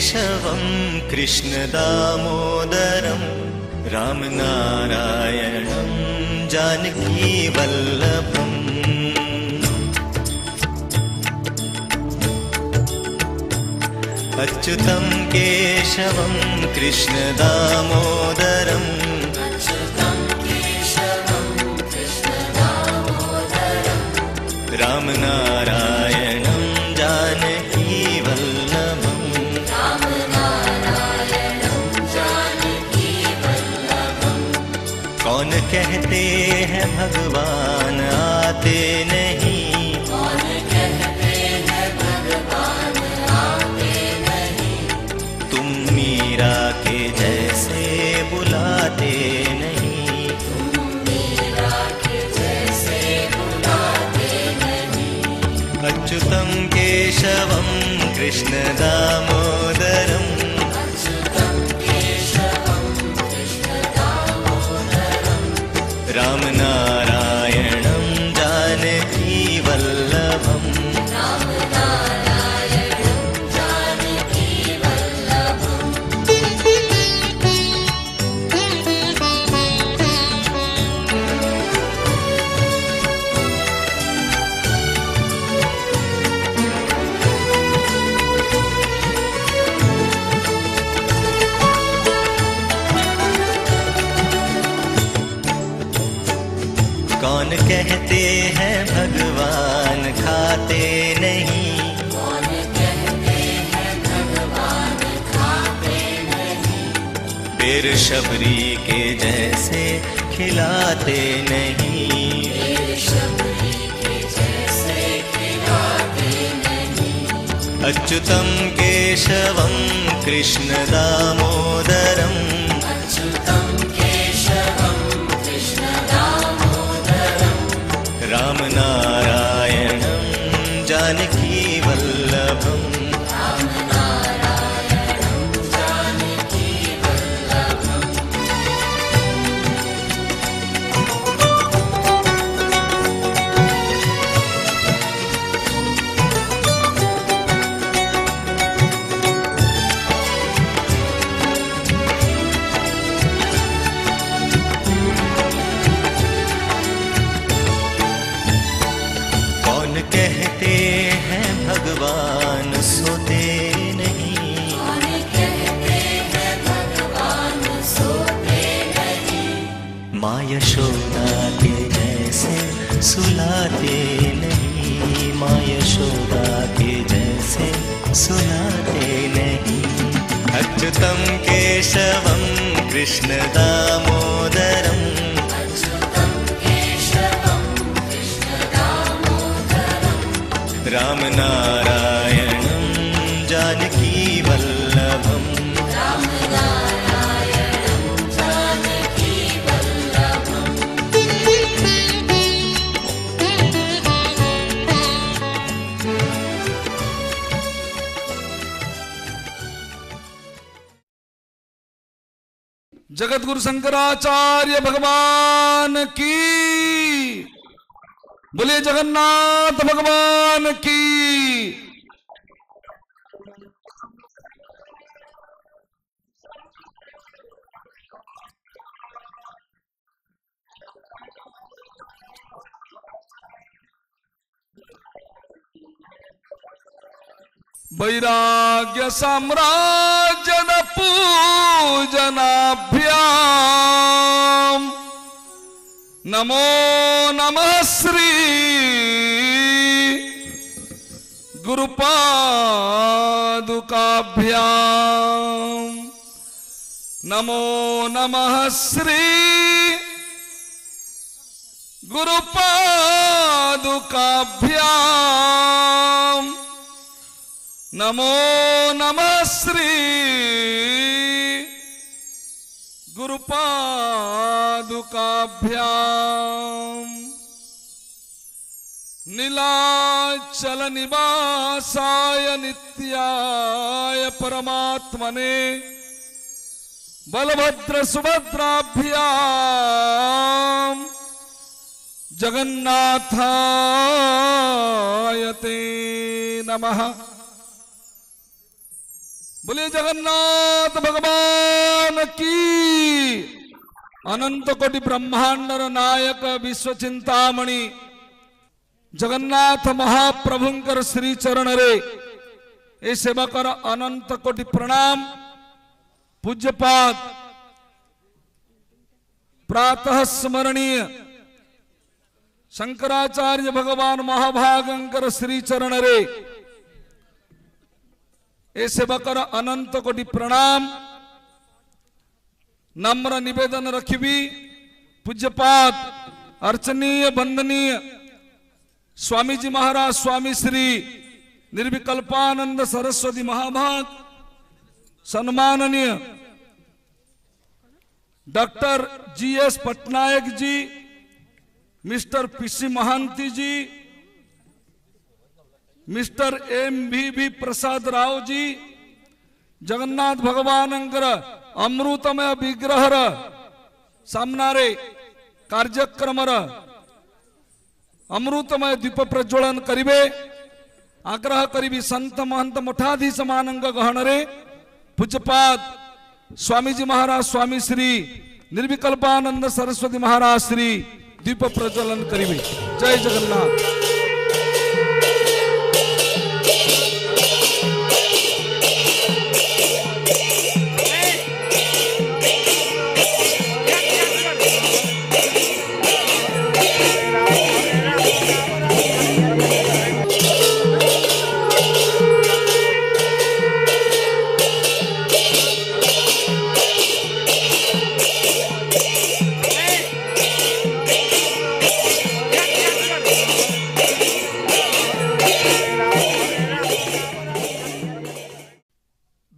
केशवं कृष्णदामोदरं रामनारायणं जानकीवल्लभम् अच्युतं केशवं कृष्णदामोदरं रामनारायणं जानकीवल्लभम् कौन कहते हैं भगवान आते नहीं, तुम मीरा के जैसे बुलाते नहीं, अच्युतं केशवं कृष्णदामोदरं रामनारायणं जानकीवल्लभम् कौन कहते हैं भगवान खाते नहीं, बेर शबरी के जैसे खिलाते नहीं, अच्युतं केशवं कृष्णदामोदरं रामनारायणं जानकीवल्लभम् कहते हैं भगवान सोते नहीं, माँ यशोदा के जैसे सुलाते नहीं, माँ यशोदा के जैसे सुलाते नहीं, अच्युतं केशवं कृष्णदामोदरं रामनारायणं जानकीवल्लभम् जगतगुरु शंकराचार्य भगवान की, बोलिए जगन्नाथ भगवान की। वैराग्य साम्राज्य पूजनाभ्याम नमो नमः श्री गुरुपादुकाभ्याम नमो नमः श्री गुरुपादुकाभ्याम नमो नमः श्री गुरुपादुकाभ्याम नीलाचल निवासाय नित्याय परमात्मने बलभद्र सुभद्राभ्याम जगन्नाथाय ते नमः। बोलिए जगन्नाथ भगवान की। अनंत कोटि ब्रह्मांडर नायक विश्व चिंतामणि जगन्नाथ महाप्रभुंकर श्री चरण रे ए सेवकर अनंत कोटि प्रणाम। पूज्यपाद प्रातः स्मरणीय शंकराचार्य भगवान महाभागंकर श्री चरण रे ए सेवकर अनंत कोटि प्रणाम। नम्र निवेदन रखिबी पूज्यपाद अर्चनीय वंदनीय स्वामी जी महाराज स्वामी श्री निर्विकल्पानंद सरस्वती महाभाग सम्माननीय doctor GS Patnaik ji, mister PC Mahanti जी, मिस्टर एमवीवी प्रसाद राव जी, जगन्नाथ भगवानंकर अमृतमय विग्रह सामनारे कार्यक्रम अमृतमय दीप प्रज्वलन करिवे आग्रह करी संत महंत मठाधीश मानंग गहनरे पूज्यपाद स्वामीजी महाराज स्वामी श्री निर्विकल्पानंद सरस्वती महाराज श्री दीप प्रज्वलन करिवे। जय जगन्नाथ।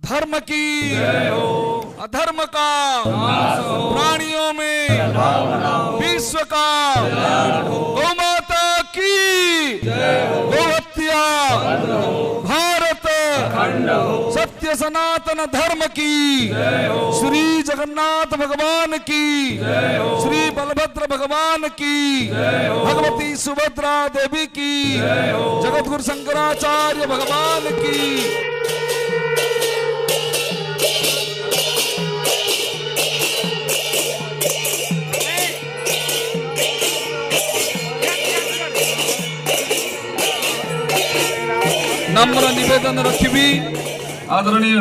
धर्म की अधर्म का प्राणियों में विश्व का गौमाता की गौहत्या भारत सत्य सनातन धर्म की श्री जगन्नाथ भगवान की श्री बलभद्र भगवान की भगवती सुभद्रा देवी की जगतगुरु शंकराचार्य भगवान की। नम्र निवेदन रखिबी आदरणीय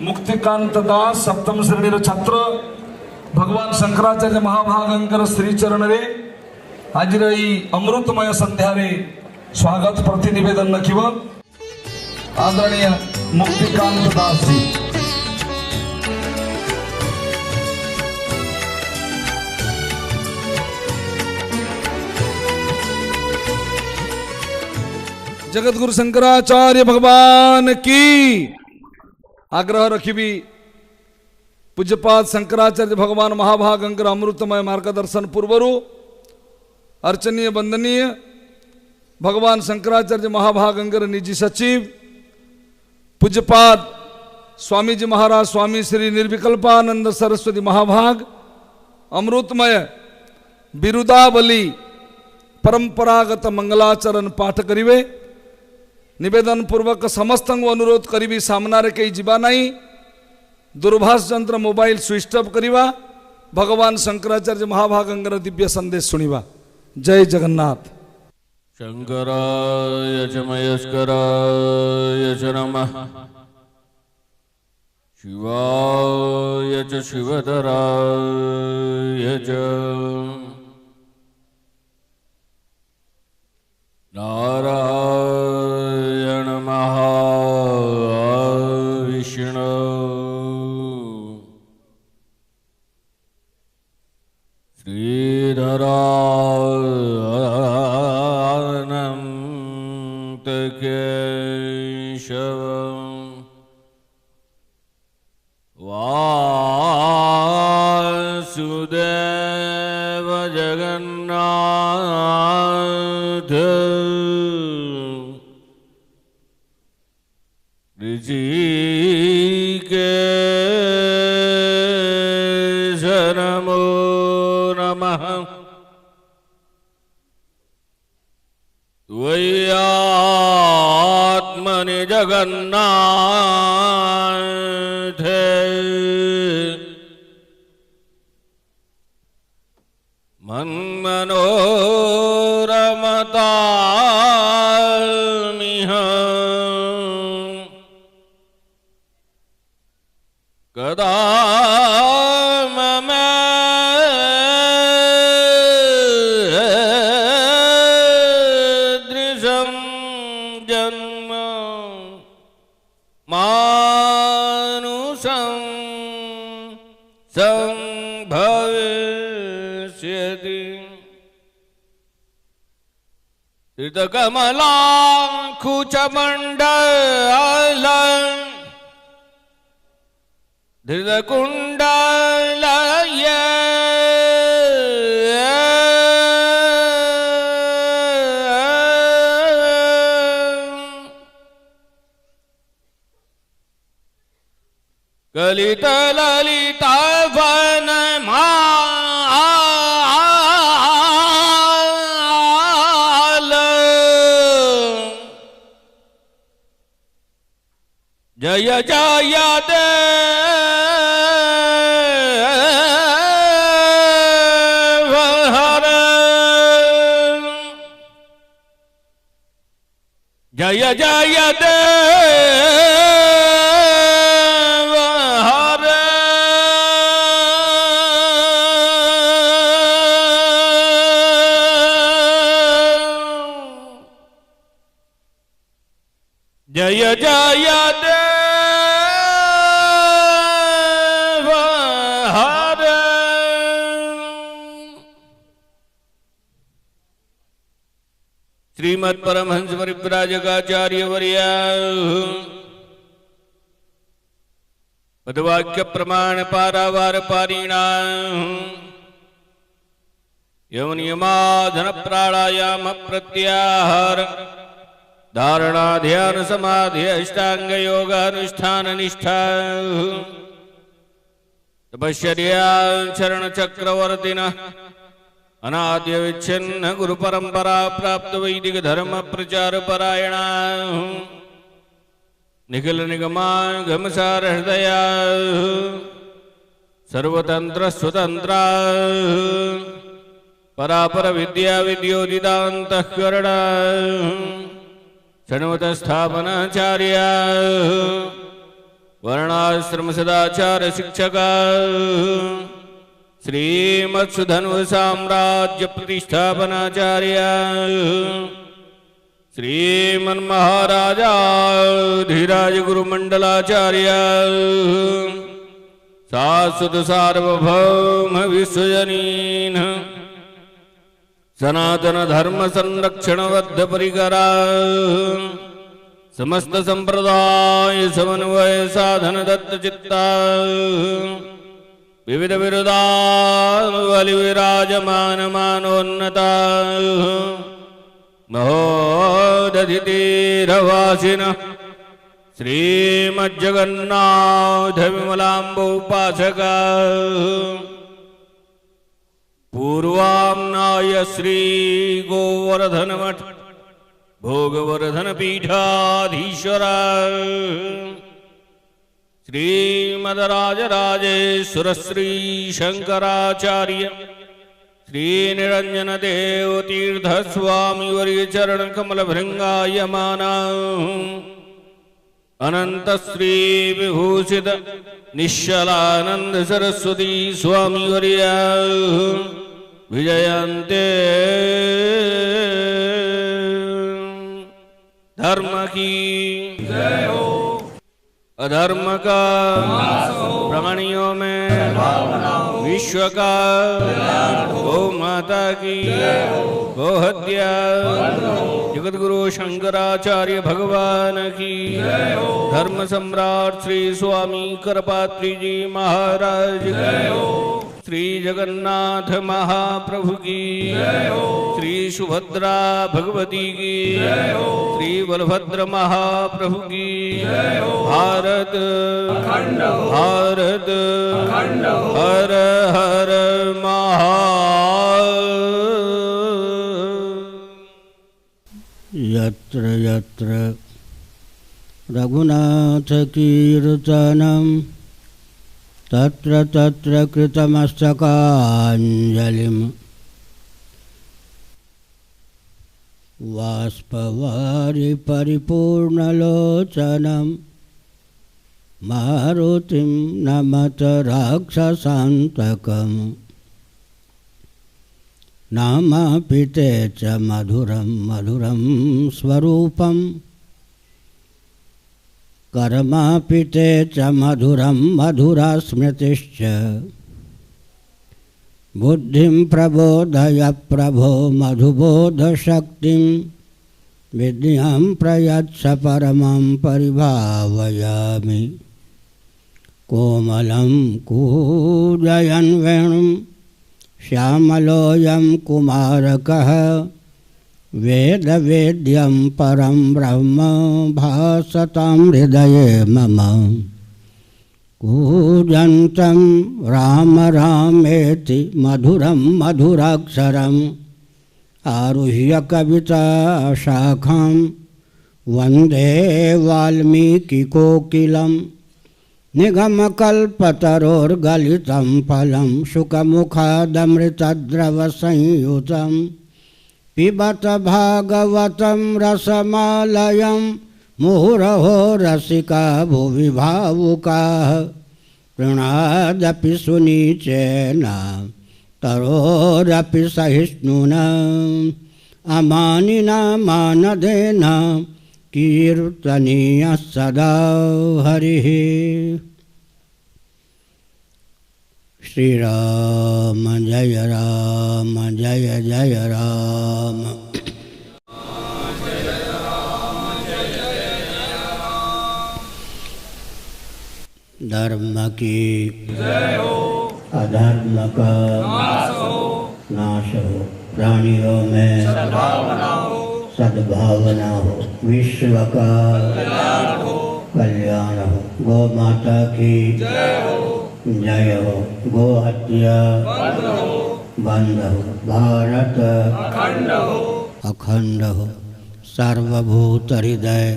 मुक्तिकांत दास सप्तम श्रेणी छात्र भगवान शंकराचार्य महाभागंकर श्री चरण रे आज अमृतमय संध्यारे स्वागत प्रति निवेदन रखिब आदरणीय मुक्तिकांत दास जी। जगत गुरु शंकराचार्य भगवान की आग्रह रखिबी पूज्यपाद शंकराचार्य भगवान महाभागंकर अमृतमय मार्गदर्शन पूर्वरु अर्चनीय वंदनीय भगवान शंकराचार्य महाभागंकर निजी सचिव पूज्यपाद स्वामी जी महाराज स्वामी श्री निर्विकल्पानंद सरस्वती महाभाग अमृतमय बिरुदावली परंपरागत मंगलाचरण पाठ करिवे। निवेदन पूर्वक समस्त अनुरोध करी सामने कहीं जीवा नहीं दूरभाष यंत्र मोबाइल स्विच ऑफ करवा भगवान शंकराचार्य महाभागंकर दिव्य संदेश सुनिवा। जय जगन्नाथ। शंकराय च महेश्वराय च नमः शिवाय च शिवधराय च नारायण महाविष्णु श्रीधरानंत केशव वासुदेव जगन्नाथ ऋषिकेश नमो नमः। त्वय्यात्मनि जगन्नाथ थे मन मनोरमतामिह कदा ममे दृशं जन्म मानुषं संभविष्यति धृतकमलाङ्कुचमण्डल धृतकुण्डलय कलितललिता वनमाल जय जय देव हर जय जय देव हर जय जय देव हर श्रीमद् परमहंस परिव्राजकाचार्य वर्य पदवाक्य प्रमाण पारावार पारिणा यम नियमाधन प्राणायाम प्रत्याहार धारणा ध्यान समाधि अष्टांग योग अनुष्ठान निष्ठा तपश्चर्या चरण चक्रवर्तिन अनाद्य विच्छिन्न गुरु परंपरा प्राप्त वैदिक धर्म प्रचार परायण निखिल निगमा घमसार हृदया सर्वतंत्र स्वतंत्र परापर विद्या विद्योदितांतःकरण षण्वत स्थापनाचार्य वर्णाश्रम सदाचार शिक्षक श्रीमत्सुधन्व साम्राज्य प्रतिष्ठापनाचार्य श्रीमन्महाराजाधिराज गुरुमंडलाचार्य शाश्वत सार्वभौम विश्वजनीन सनातन धर्म संरक्षण बद्ध परिकरा समस्त संप्रदाय समन्वय साधन दत्त चित्ता विविध विरुदावलि विराजमान मानोन्नता महोदधितीरवासिन श्रीमज्जगन्नाथ विमलाम्बोपासका पूर्वाम्नाय श्री गोवर्धन मठ भोगवर्धन पीठाधीश्वरा श्रीमदराजराजेश्वर श्री शंकराचार्य श्री निरंजन देव तीर्थ स्वामी वर्य चरण कमल भृंगायमाना अनंत श्री विभूषित निश्चलानंद सरस्वती स्वामी वर्य विजयन्ते धर्म की जय हो। अधर्म का प्राणियों में विश्व का गौ माता की गौ हत्या जगत गुरु शंकराचार्य भगवान की धर्म सम्राट श्री स्वामी करपात्री जी महाराज की श्री जगन्नाथ महाप्रभु की श्री सुभद्रा भगवती की श्री बलभद्र महाप्रभु की भारत भारत हर हर महा यत्र यत्र रघुनाथ कीर्तनम तत्र तत्र कृतमस्तकाञ्जलिं वाष्पवारि परिपूर्णलोचनं मारुतिं नमत राक्षसान्तकम् नामापिते च मधुरं मधुरं स्वरूपं कर्मापिते च मधुरं मधुरा स्मृतिश्च बुद्धिं प्रबोधय प्रभो मधुबोधशक्तिं विद्यां प्रयच्छ परमं परिभावयामि कोमलं कूजयन् वेणुं श्यामलोऽयं कुमारकः वेदवेद्यं परं ब्रह्म भासतां हृदये मम कूजन्तं राम रामेति मधुरं मधुराक्षरम् आरुह्य कविता शाखां वन्दे वाल्मीकिकोकिलं निगमकल्पतरोर्गलितं फलं शुकमुखादमृतद्रवसंयुतं पिबत भागवतं रसमालयं मुहुरहो रसिका भुवि भावुकाः तृणादपि सुनीचेन तरोरपि सहिष्णुना अमानिना मानदेन कीर्तनीयः सदा हरिः। श्रीराम जय जय राम। धर्म की अधर्म का नाश हो, प्राणियों में सद्भावना हो, विश्व का कल्याण हो। गौ माता की जय हो, गो हत्या बंद हो, भारत अखंड हो। सर्वभूत हृदय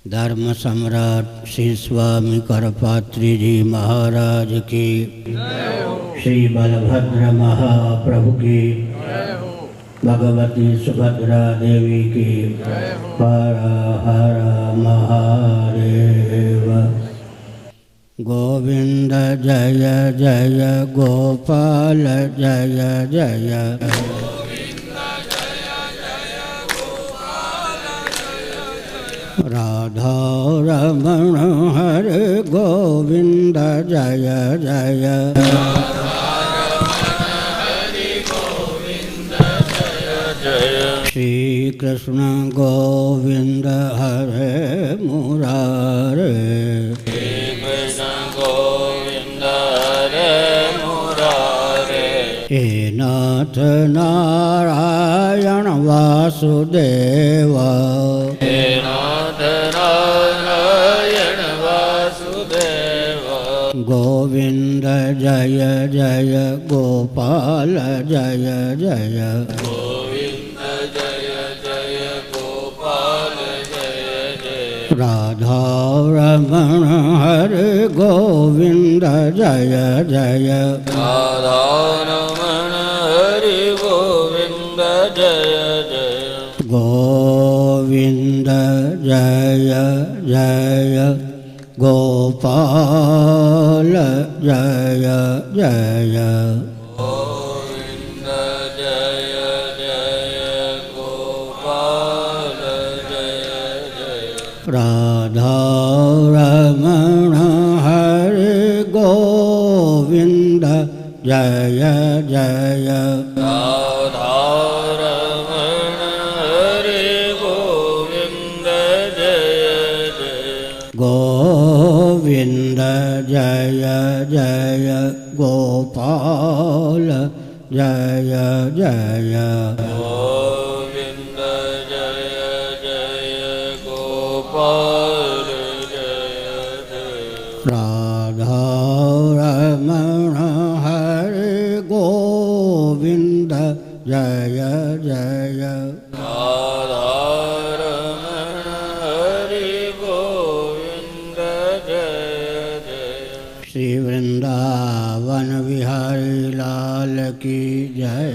धर्म सम्राट श्री स्वामी करपात्री जी महाराज की, श्री बलभद्र महाप्रभु की, भगवती सुभद्रा देवी की, हर हर महादेव। गोविंद जय जय गोपाल जय जय, राधा रमण हरे गोविंद जय जय, श्री कृष्ण गोविंद हरे मुरारे, हे नाथ नारायण वासुदेव, हे नाथ नारायण वासुदेव। गोविंद जय जय गोपाल जय जय, गोविंद जय जय गोपाल जय जय, राधा रमण हरे गोविंद जय जय, राधा रमण हरि गोविंद जय जय, गोविंद जय जय गोपाल जय जय, गोविंद जय जय गोपाल जय जय, राधा रमण हरे गोविंद जय जय, राधा रमण हरि गोविंद जय जय, गोविंद जय जय गोपाल जय जय, गोविंद जय जय गोपाल जय जय, राधा रमण हरे गोविंद जय जय, राधा रमण हरि गोविंद जय जय, श्री वृंदावन बिहारी लाल की जय।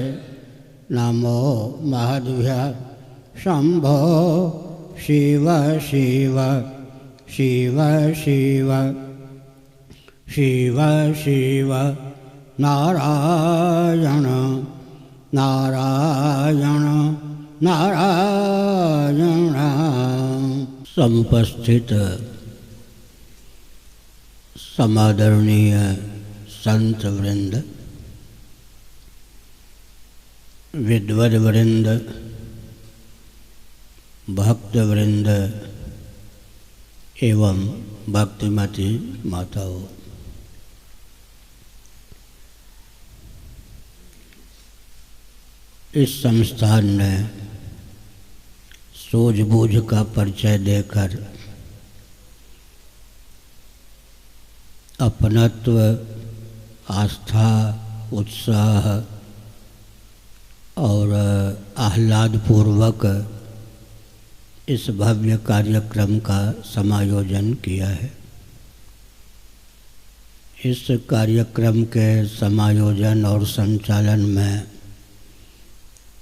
नमो महद्भ्यः शंभो शिव शिव शिव शिव शिव शिव नारायण नारायण नारायण। समुपस्थित समादरणीय संत वृंद, विद्वद वृंद, भक्त वृंद एवं भक्तिमती माताओं, इस संस्थान ने सूझबूझ का परिचय देकर अपनत्व, आस्था, उत्साह और आह्लादपूर्वक इस भव्य कार्यक्रम का समायोजन किया है। इस कार्यक्रम के समायोजन और संचालन में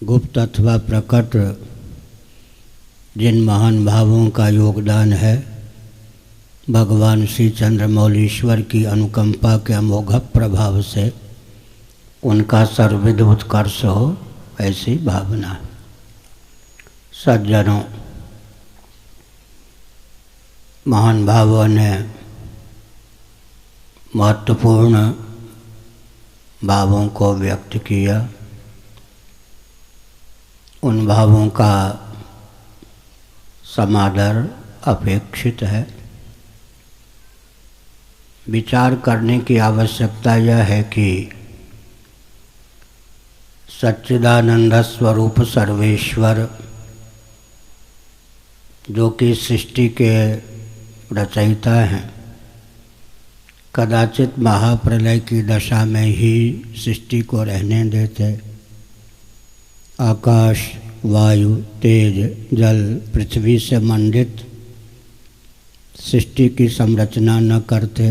गुप्त अथवा प्रकट जिन महान भावों का योगदान है, भगवान श्री चंद्रमौलीश्वर की अनुकंपा के अमोघ प्रभाव से उनका सर्वविध उत्कर्ष हो, ऐसी भावना। सज्जनों, महान भावों ने महत्वपूर्ण भावों को व्यक्त किया। उन भावों का समादर अपेक्षित है। विचार करने की आवश्यकता यह है कि सच्चिदानंद स्वरूप सर्वेश्वर, जो कि सृष्टि के रचयिता हैं, कदाचित महाप्रलय की दशा में ही सृष्टि को रहने देते। आकाश, वायु, तेज, जल, पृथ्वी से मंडित सृष्टि की संरचना न करते,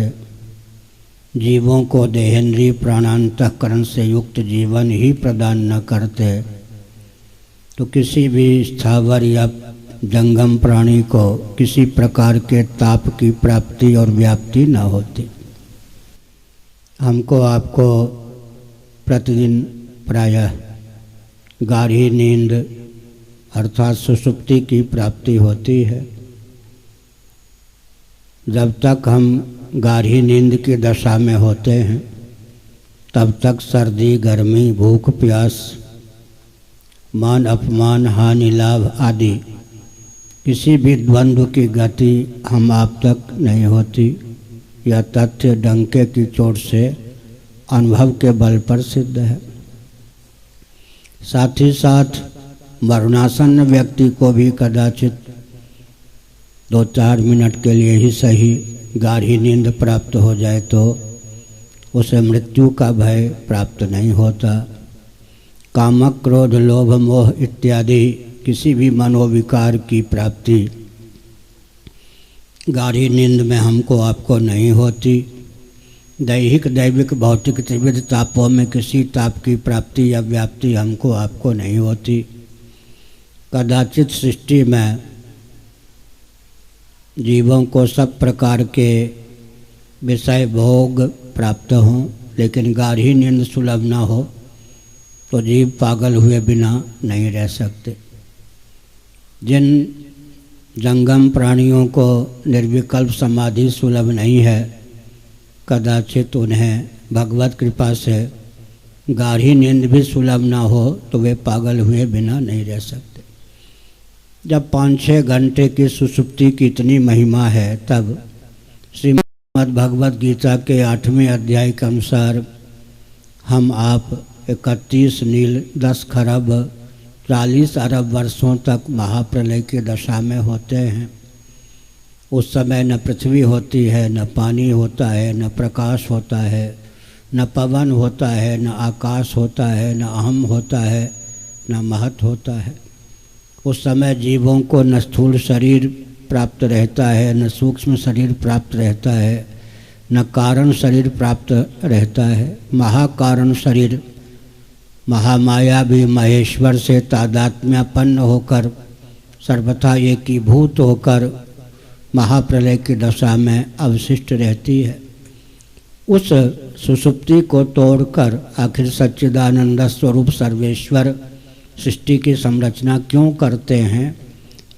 जीवों को देहेंद्रीय प्राणांतःकरण से युक्त जीवन ही प्रदान न करते, तो किसी भी स्थावर या जंगम प्राणी को किसी प्रकार के ताप की प्राप्ति और व्याप्ति न होती। हमको आपको प्रतिदिन प्रायः गाढ़ी नींद अर्थात सुषुप्ति की प्राप्ति होती है। जब तक हम गाढ़ी नींद की दशा में होते हैं, तब तक सर्दी, गर्मी, भूख, प्यास, मान अपमान, हानि लाभ आदि किसी भी द्वंद्व की गति हम आप तक नहीं होती। यह तथ्य डंके की चोट से अनुभव के बल पर सिद्ध है। साथ ही साथ मरणासन्न व्यक्ति को भी कदाचित 2-4 मिनट के लिए ही सही गाढ़ी नींद प्राप्त हो जाए तो उसे मृत्यु का भय प्राप्त नहीं होता। कामक, क्रोध, लोभ, मोह इत्यादि किसी भी मनोविकार की प्राप्ति गाढ़ी नींद में हमको आपको नहीं होती। दैहिक, दैविक, भौतिक त्रिविध तापों में किसी ताप की प्राप्ति या व्याप्ति हमको आपको नहीं होती। कदाचित सृष्टि में जीवों को सब प्रकार के विषय भोग प्राप्त हों, लेकिन गाढ़ी नींद सुलभ न हो तो जीव पागल हुए बिना नहीं रह सकते। जिन जंगम प्राणियों को निर्विकल्प समाधि सुलभ नहीं है, कदाचित उन्हें भगवत कृपा से गाढ़ी नींद भी सुलभ न हो तो वे पागल हुए बिना नहीं रह सकते। जब 5-6 घंटे की सुषुप्ति की इतनी महिमा है, तब श्रीमद् भगवत गीता के 8वें अध्याय के अनुसार हम आप 31 नील 10 खरब 40 अरब वर्षों तक महाप्रलय की दशा में होते हैं। उस समय न पृथ्वी होती है, न पानी होता है, न प्रकाश होता है, न पवन होता है, न आकाश होता है, न अहम होता है, न महत होता है। उस समय जीवों को न स्थूल शरीर प्राप्त रहता है, न सूक्ष्म शरीर प्राप्त रहता है, न कारण शरीर प्राप्त रहता है। महाकारण शरीर महामाया भी महेश्वर से तादात्म्यपन्न होकर सर्वथा एकीभूत होकर महाप्रलय की दशा में अवशिष्ट रहती है। उस सुषुप्ति को तोड़कर आखिर सच्चिदानंद स्वरूप सर्वेश्वर सृष्टि की संरचना क्यों करते हैं,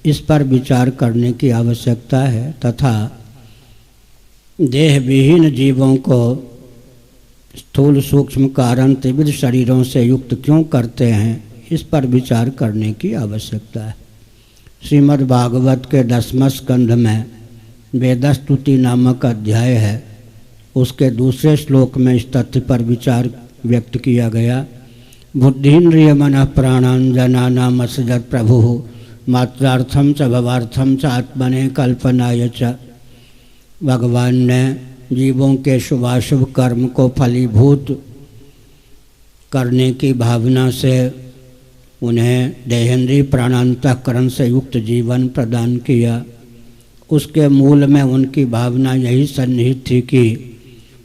इस पर विचार करने की आवश्यकता है। तथा देह विहीन जीवों को स्थूल सूक्ष्म कारण त्रिविध शरीरों से युक्त क्यों करते हैं, इस पर विचार करने की आवश्यकता है। श्रीमद् भागवत के 10वें स्कंध में वेदस्तुति नामक अध्याय है। उसके दूसरे श्लोक में इस तथ्य पर विचार व्यक्त किया गया। बुद्धिन्द्रिय मनः प्राणान् जनानाम् असजत् प्रभुः मात्रार्थम च भवार्थम च आत्मने कल्पनाय च। भगवान ने जीवों के शुभाशुभ कर्म को फलीभूत करने की भावना से उन्हें देहेंद्रीय प्राणांतःकरण से युक्त जीवन प्रदान किया। उसके मूल में उनकी भावना यही सन्निहित थी कि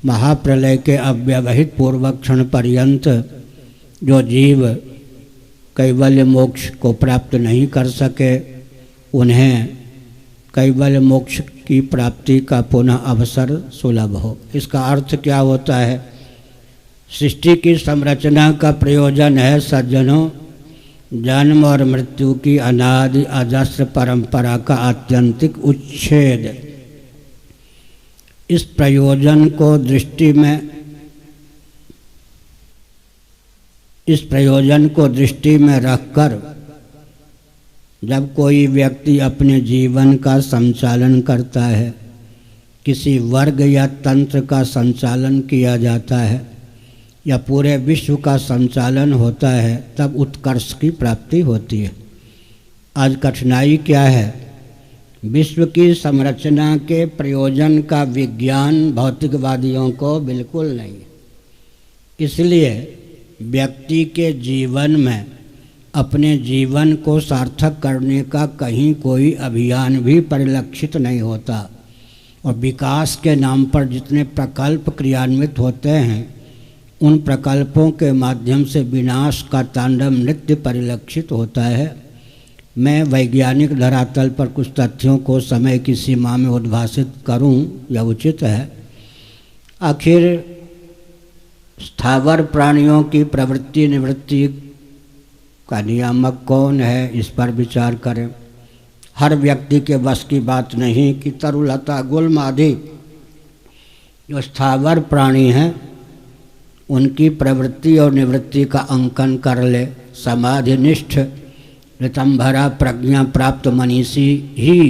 महाप्रलय के अव्यवहित पूर्वक क्षण पर्यंत जो जीव कैवल्य मोक्ष को प्राप्त नहीं कर सके, उन्हें कैवल्य मोक्ष की प्राप्ति का पुनः अवसर सुलभ हो। इसका अर्थ क्या होता है? सृष्टि की संरचना का प्रयोजन है सज्जनों जन्म और मृत्यु की अनादि अजस्र परंपरा का आत्यंतिक उच्छेद। इस प्रयोजन को दृष्टि में रखकर जब कोई व्यक्ति अपने जीवन का संचालन करता है, किसी वर्ग या तंत्र का संचालन किया जाता है या पूरे विश्व का संचालन होता है, तब उत्कर्ष की प्राप्ति होती है। आज कठिनाई क्या है? विश्व की संरचना के प्रयोजन का विज्ञान भौतिकवादियों को बिल्कुल नहीं है। इसलिए व्यक्ति के जीवन में अपने जीवन को सार्थक करने का कहीं कोई अभियान भी परिलक्षित नहीं होता और विकास के नाम पर जितने प्रकल्प क्रियान्वित होते हैं, उन प्रकल्पों के माध्यम से विनाश का तांडव नृत्य परिलक्षित होता है। मैं वैज्ञानिक धरातल पर कुछ तथ्यों को समय की सीमा में उद्भाषित करूं, यह उचित है। आखिर स्थावर प्राणियों की प्रवृत्ति निवृत्ति का नियामक कौन है, इस पर विचार करें। हर व्यक्ति के बस की बात नहीं कि तरुलता गुल्म आदि जो स्थावर प्राणी हैं उनकी प्रवृत्ति और निवृत्ति का अंकन कर ले। समाधिनिष्ठ ऋतंभरा प्रज्ञा प्राप्त मनीषी ही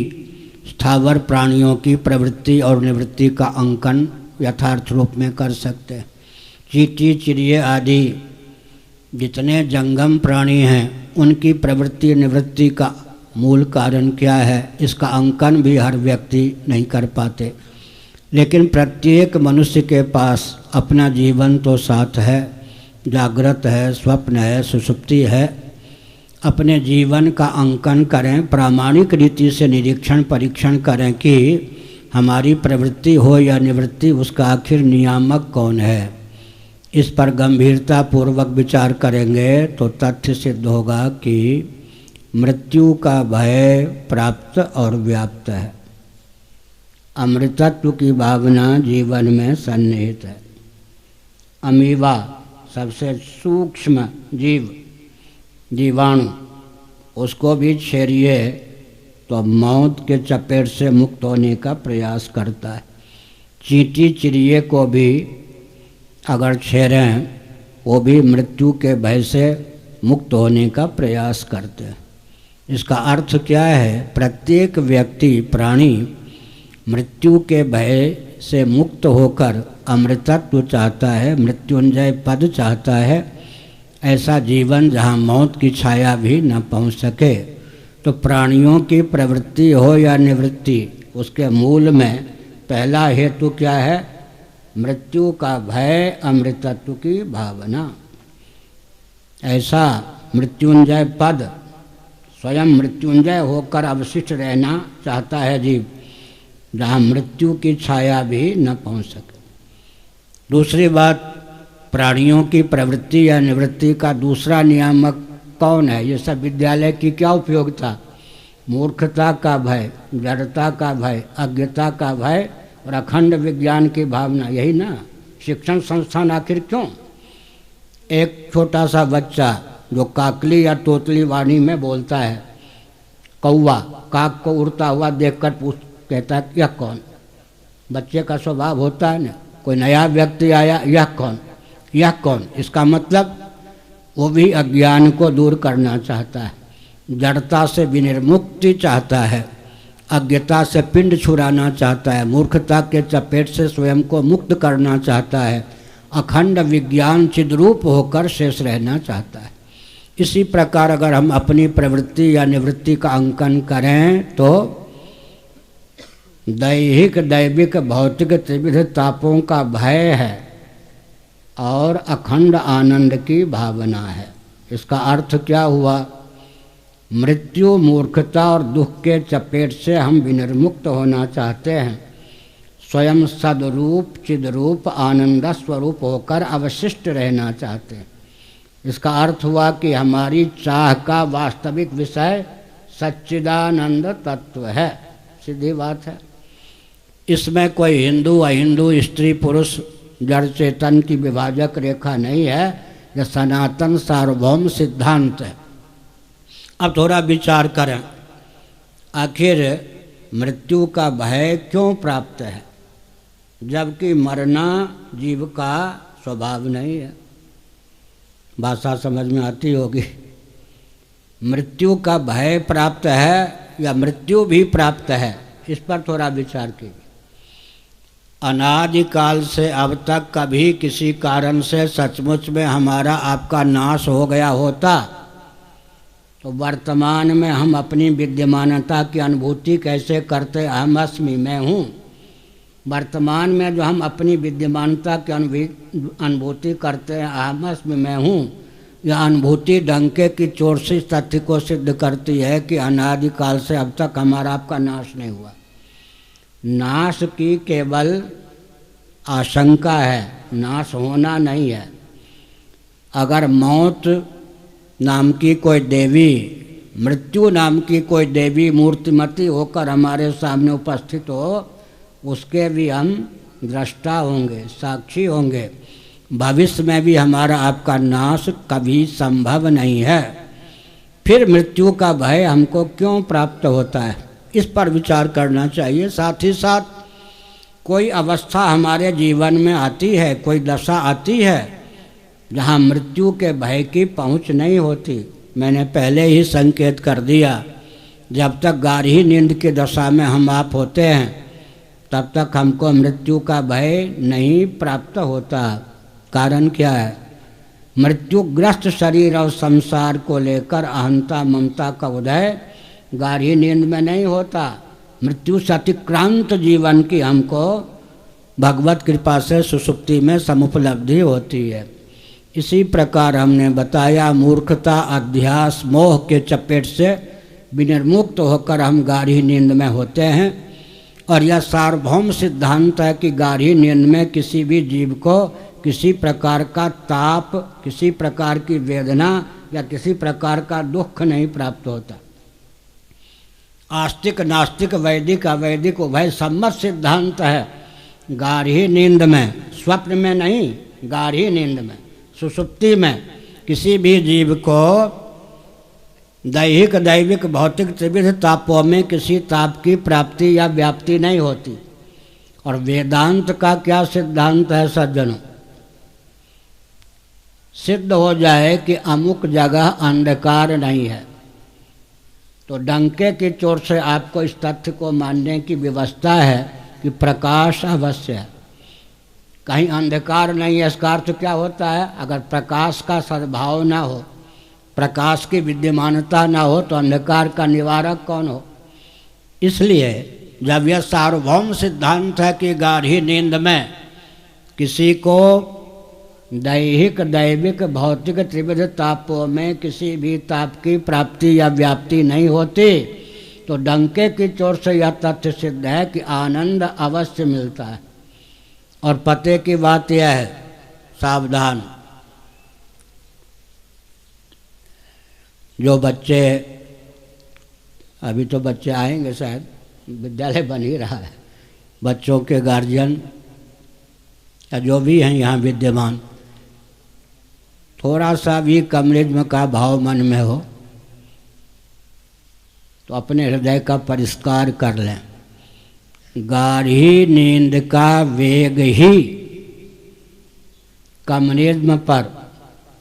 स्थावर प्राणियों की प्रवृत्ति और निवृत्ति का अंकन यथार्थ रूप में कर सकते हैं। चींटी चिड़िए आदि जितने जंगम प्राणी हैं, उनकी प्रवृत्ति निवृत्ति का मूल कारण क्या है, इसका अंकन भी हर व्यक्ति नहीं कर पाते। लेकिन प्रत्येक मनुष्य के पास अपना जीवन तो साथ है, जागृत है, स्वप्न है, सुषुप्ति है। अपने जीवन का अंकन करें, प्रामाणिक रीति से निरीक्षण परीक्षण करें कि हमारी प्रवृत्ति हो या निवृत्ति, उसका आखिर नियामक कौन है। इस पर गंभीरता पूर्वक विचार करेंगे तो तथ्य सिद्ध होगा कि मृत्यु का भय प्राप्त और व्याप्त है। अमृतत्व की भावना जीवन में सन्निहित है। अमीबा सबसे सूक्ष्म जीवाणु, उसको भी छेड़िए तो मौत के चपेट से मुक्त होने का प्रयास करता है। चींटी चिड़िए को भी अगर छेड़ें, वो भी मृत्यु के भय से मुक्त होने का प्रयास करते हैं। इसका अर्थ क्या है? प्रत्येक व्यक्ति प्राणी मृत्यु के भय से मुक्त होकर अमृतत्व चाहता है, मृत्युंजय पद चाहता है। ऐसा जीवन जहाँ मौत की छाया भी न पहुँच सके। तो प्राणियों की प्रवृत्ति हो या निवृत्ति, उसके मूल में पहला हेतु क्या है? मृत्यु का भय, अमृतत्व की भावना। ऐसा मृत्युंजय पद, स्वयं मृत्युंजय होकर अवशिष्ट रहना चाहता है जीव। जहाँ मृत्यु की छाया भी न पहुँच सके। दूसरी बात, प्राणियों की प्रवृत्ति या निवृत्ति का दूसरा नियामक कौन है? ये सब विद्यालय की क्या उपयोगिता? मूर्खता का भय, जड़ता का भय, अज्ञता का भय और अखंड विज्ञान की भावना, यही ना शिक्षण संस्थान आखिर क्यों? एक छोटा सा बच्चा जो काकली या तोतली वाणी में बोलता है, कौवा काक को उड़ता हुआ देखकर कहता है यह कौन? बच्चे का स्वभाव होता है ना, कोई नया व्यक्ति आया, यह कौन, यह कौन? इसका मतलब वो भी अज्ञान को दूर करना चाहता है, जड़ता से विनिर्मुक्ति चाहता है, अज्ञता से पिंड छुड़ाना चाहता है, मूर्खता के चपेट से स्वयं को मुक्त करना चाहता है, अखंड विज्ञान चिद्रूप होकर शेष रहना चाहता है। इसी प्रकार अगर हम अपनी प्रवृत्ति या निवृत्ति का अंकन करें तो दैहिक दैविक भौतिक त्रिविध तापों का भय है और अखंड आनंद की भावना है। इसका अर्थ क्या हुआ? मृत्यु, मूर्खता और दुख के चपेट से हम विनिर्मुक्त होना चाहते हैं, स्वयं सदरूप चिदरूप आनंद स्वरूप होकर अवशिष्ट रहना चाहते हैं। इसका अर्थ हुआ कि हमारी चाह का वास्तविक विषय सच्चिदानंद तत्व है। सीधी बात है। इसमें कोई हिंदू अहिंदू, स्त्री पुरुष, जड़ चेतन की विभाजक रेखा नहीं है। यह सनातन सार्वभौम सिद्धांत है। अब थोड़ा विचार करें, आखिर मृत्यु का भय क्यों प्राप्त है जबकि मरना जीव का स्वभाव नहीं है? भाषा समझ में आती होगी। मृत्यु का भय प्राप्त है या मृत्यु भी प्राप्त है, इस पर थोड़ा विचार कीजिए। अनादिकाल से अब तक कभी किसी कारण से सचमुच में हमारा आपका नाश हो गया होता तो वर्तमान में हम अपनी विद्यमानता की अनुभूति कैसे करते? अहम अस्मि, मैं हूँ। वर्तमान में जो हम अपनी विद्यमानता की अनुभूति करते हैं, अहम अस्मि, मैं हूँ, यह अनुभूति डंके की चोट से इस तथ्य को सिद्ध करती है कि अनादिकाल से अब तक हमारा आपका नाश नहीं हुआ। नाश की केवल आशंका है, नाश होना नहीं है। अगर मौत नाम की कोई देवी, मृत्यु नाम की कोई देवी मूर्तिमती होकर हमारे सामने उपस्थित हो, उसके भी हम दृष्टा होंगे, साक्षी होंगे। भविष्य में भी हमारा आपका नाश कभी संभव नहीं है। फिर मृत्यु का भय हमको क्यों प्राप्त होता है, इस पर विचार करना चाहिए। साथ ही साथ कोई अवस्था हमारे जीवन में आती है, कोई दशा आती है जहाँ मृत्यु के भय की पहुँच नहीं होती। मैंने पहले ही संकेत कर दिया, जब तक गाढ़ी नींद की दशा में हम आप होते हैं तब तक हमको मृत्यु का भय नहीं प्राप्त होता। कारण क्या है? मृत्युग्रस्त शरीर और संसार को लेकर अहंता ममता का उदय गाढ़ी नींद में नहीं होता। मृत्यु से अतिक्रांत जीवन की हमको भगवत कृपा से सुषुप्ति में समुपलब्धि होती है। इसी प्रकार हमने बताया, मूर्खता, अध्यास, मोह के चपेट से विनिर्मुक्त होकर हम गाढ़ी नींद में होते हैं। और यह सार्वभौम सिद्धांत है कि गाढ़ी नींद में किसी भी जीव को किसी प्रकार का ताप, किसी प्रकार की वेदना या किसी प्रकार का दुख नहीं प्राप्त होता। आस्तिक नास्तिक वैदिक अवैदिक उभय सम्मत सिद्धांत है। गाढ़ी नींद में, स्वप्न में नहीं, गाढ़ी नींद में, सुषुप्ति में किसी भी जीव को दैहिक दैविक भौतिक त्रिविध तापों में किसी ताप की प्राप्ति या व्याप्ति नहीं होती। और वेदांत का क्या सिद्धांत है सज्जनों? सिद्ध हो जाए कि अमुक जगह अंधकार नहीं है तो डंके की चोट से आपको इस तथ्य को मानने की व्यवस्था है कि प्रकाश अवश्य है। कहीं अंधकार नहीं है, इसका अर्थ क्या होता है? अगर प्रकाश का सद्भाव ना हो, प्रकाश की विद्यमानता ना हो तो अंधकार का निवारक कौन हो? इसलिए जब यह सार्वभौम सिद्धांत है कि गाढ़ी नींद में किसी को दैहिक दैविक भौतिक त्रिविध तापों में किसी भी ताप की प्राप्ति या व्याप्ति नहीं होती तो डंके की चोट से यह तथ्य सिद्ध है कि आनंद अवश्य मिलता है। और पते की बात यह है, सावधान, जो बच्चे, अभी तो बच्चे आएंगे शायद, विद्यालय बन ही रहा है, बच्चों के गार्जियन या जो भी हैं यहाँ विद्यमान, थोड़ा सा भी कम्युनिज्म का भाव मन में हो तो अपने हृदय का परिष्कार कर लें। गाढ़ी नींद का वेग ही कम्युनिज्म पर,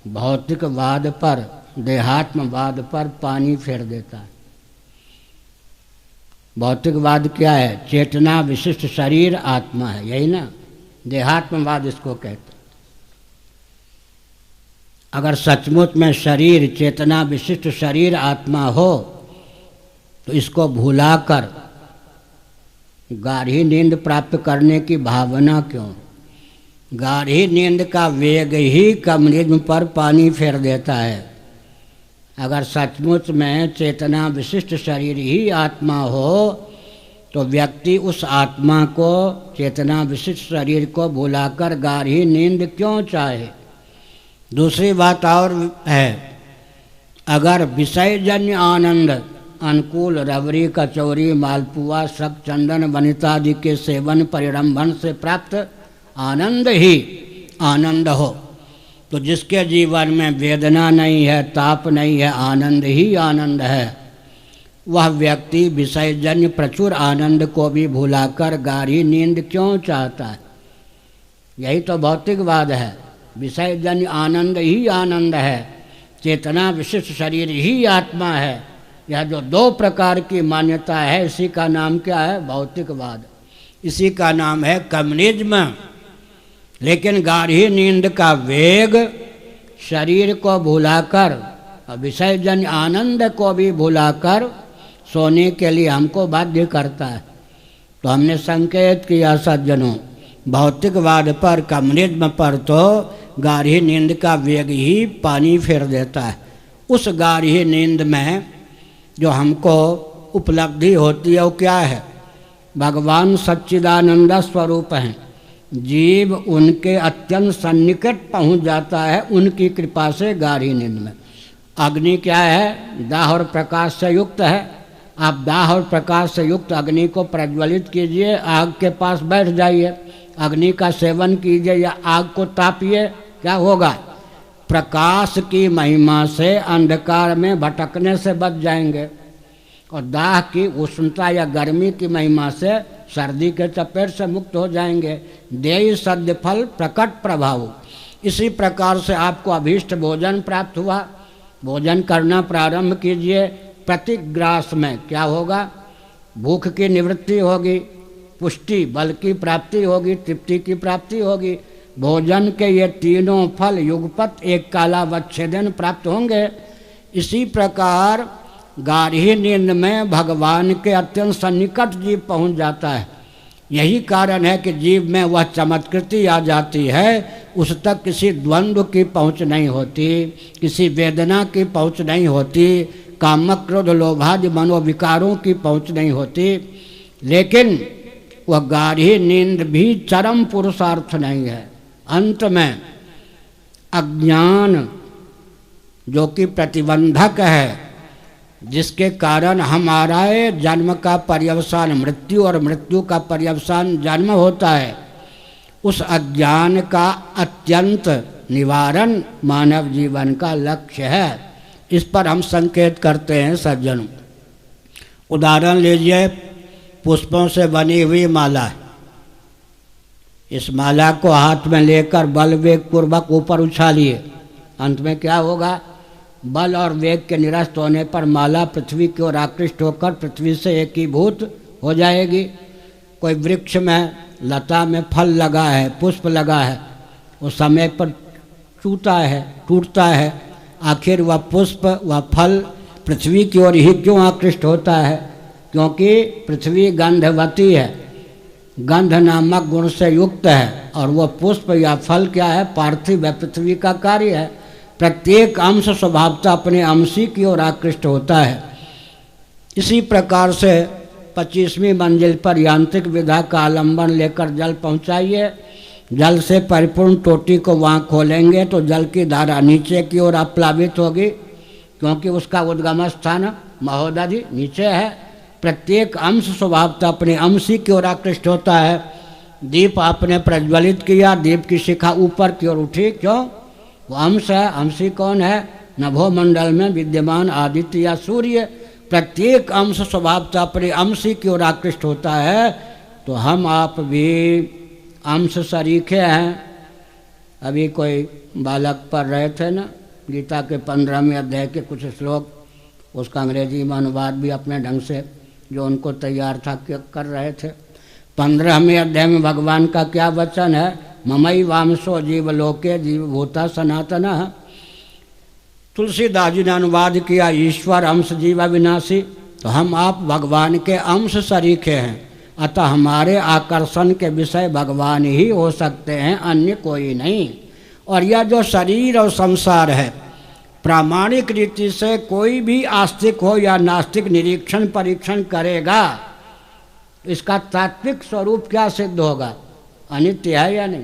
भौतिकवाद पर, देहात्मवाद पर पानी फेर देता है। भौतिकवाद क्या है? चेतना विशिष्ट शरीर आत्मा है, यही ना, देहात्मवाद इसको कहते हैं। अगर सचमुच में शरीर, चेतना विशिष्ट शरीर आत्मा हो तो इसको भुलाकर गाढ़ी नींद प्राप्त करने की भावना क्यों? गाढ़ी नींद का वेग ही कम्युनिज्म पर पानी फेर देता है। अगर सचमुच में चेतना विशिष्ट शरीर ही आत्मा हो तो व्यक्ति उस आत्मा को, चेतना विशिष्ट शरीर को भुलाकर गाढ़ी नींद क्यों चाहे? दूसरी बात और है, अगर विषयजन्य आनंद, अनुकूल रबड़ी, कचौरी, मालपुआ, शक, चंदन, वनिता आदि के सेवन परिरंभन से प्राप्त आनंद ही आनंद हो, तो जिसके जीवन में वेदना नहीं है, ताप नहीं है, आनंद ही आनंद है, वह व्यक्ति विषयजन्य प्रचुर आनंद को भी भुलाकर गाढ़ी नींद क्यों चाहता है? यही तो भौतिकवाद है। विषयजन्य आनंद ही आनंद है, चेतना विशिष्ट शरीर ही आत्मा है। यह जो दो प्रकार की मान्यता है, इसी का नाम क्या है? भौतिकवाद। इसी का नाम है कम्युनिज्म। लेकिन गाढ़ी नींद का वेग शरीर को भुलाकर और विषयजन्य आनंद को भी भुलाकर सोने के लिए हमको बाध्य करता है। तो हमने संकेत किया सज्जनों, भौतिकवाद पर, कम्युनिज्म पर तो गाढ़ी नींद का वेग ही पानी फेर देता है। उस गाढ़ी नींद में जो हमको उपलब्धि होती है वो क्या है? भगवान सच्चिदानंद स्वरूप हैं। जीव उनके अत्यंत सन्निकट पहुंच जाता है उनकी कृपा से गाढ़ी नींद में। अग्नि क्या है? दाह और प्रकाश से युक्त है। आप दाह और प्रकाश से युक्त अग्नि को प्रज्वलित कीजिए, आग के पास बैठ जाइए, अग्नि का सेवन कीजिए या आग को तापिए, क्या होगा? प्रकाश की महिमा से अंधकार में भटकने से बच जाएंगे और दाह की उष्णता या गर्मी की महिमा से सर्दी के चपेट से मुक्त हो जाएंगे। देय सद्य फल प्रकट प्रभाव। इसी प्रकार से आपको अभीष्ट भोजन प्राप्त हुआ, भोजन करना प्रारंभ कीजिए। प्रतिग्रास में क्या होगा? भूख की निवृत्ति होगी, पुष्टि बल की प्राप्ति होगी, तृप्ति की प्राप्ति होगी। भोजन के ये तीनों फल युगपत एक कालावच्छेदन प्राप्त होंगे। इसी प्रकार गाढ़ी नींद में भगवान के अत्यंत सन्निकट जीव पहुंच जाता है। यही कारण है कि जीव में वह चमत्कृति आ जाती है, उस तक किसी द्वंद्व की पहुंच नहीं होती, किसी वेदना की पहुंच नहीं होती, कामक क्रोध लोभादि मनोविकारों की पहुंच नहीं होती। लेकिन वह गाढ़ी नींद भी चरम पुरुषार्थ नहीं है। अंत में अज्ञान जो कि प्रतिबंधक है, जिसके कारण हमारा जन्म का पर्यवसान मृत्यु और मृत्यु का पर्यवसान जन्म होता है, उस अज्ञान का अत्यंत निवारण मानव जीवन का लक्ष्य है। इस पर हम संकेत करते हैं सज्जनों। उदाहरण लीजिए, पुष्पों से बनी हुई माला। इस माला को हाथ में लेकर बल वेग पूर्वक ऊपर उछालिए, अंत में क्या होगा? बल और वेग के निरस्त होने पर माला पृथ्वी की ओर आकृष्ट होकर पृथ्वी से एकीभूत हो जाएगी। कोई वृक्ष में, लता में फल लगा है, पुष्प लगा है, वो समय पर टूटता है। आखिर वह पुष्प, वह फल पृथ्वी की ओर ही क्यों आकृष्ट होता है? क्योंकि पृथ्वी गंधवती है, गंध नामक गुण से युक्त है, और वह पुष्प या फल क्या है? पार्थिव है, पृथ्वी का कार्य है। प्रत्येक अंश स्वभावतः अपने अंशी की ओर आकृष्ट होता है। इसी प्रकार से 25वीं मंजिल पर यांत्रिक विधा का आलंबन लेकर जल पहुंचाइए। जल से परिपूर्ण टोटी को वहाँ खोलेंगे तो जल की धारा नीचे की ओर आप्लावित होगी, क्योंकि उसका उद्गम स्थान महोदधि नीचे है। प्रत्येक अंश स्वभावतः अपने अंश ही की ओर आकृष्ट होता है। दीप आपने प्रज्वलित किया, दीप की शिखा ऊपर की ओर उठी, क्यों? वो अंश है। अंशी कौन है? नभोमंडल में विद्यमान आदित्य या सूर्य। प्रत्येक अंश स्वभावतः अपने अंश ही की ओर आकृष्ट होता है। तो हम आप भी अंश सरीखे हैं। अभी कोई बालक पढ़ रहे थे ना गीता के 15वें अध्याय के कुछ श्लोक, उसका अंग्रेजी में अनुवाद भी अपने ढंग से जो उनको तैयार था कर रहे थे। 15वें अध्याय में भगवान का क्या वचन है? ममई वामसो जीवलोके जीवभूता सनातनः। तुलसीदास जी ने अनुवाद किया ईश्वर अंश जीव अविनाशी। तो हम आप भगवान के अंश सरीखे हैं, अतः हमारे आकर्षण के विषय भगवान ही हो सकते हैं, अन्य कोई नहीं। और यह जो शरीर और संसार है, प्रामाणिक रीति से कोई भी आस्तिक हो या नास्तिक निरीक्षण परीक्षण करेगा, इसका तात्विक स्वरूप क्या सिद्ध होगा? अनित्य है या नहीं?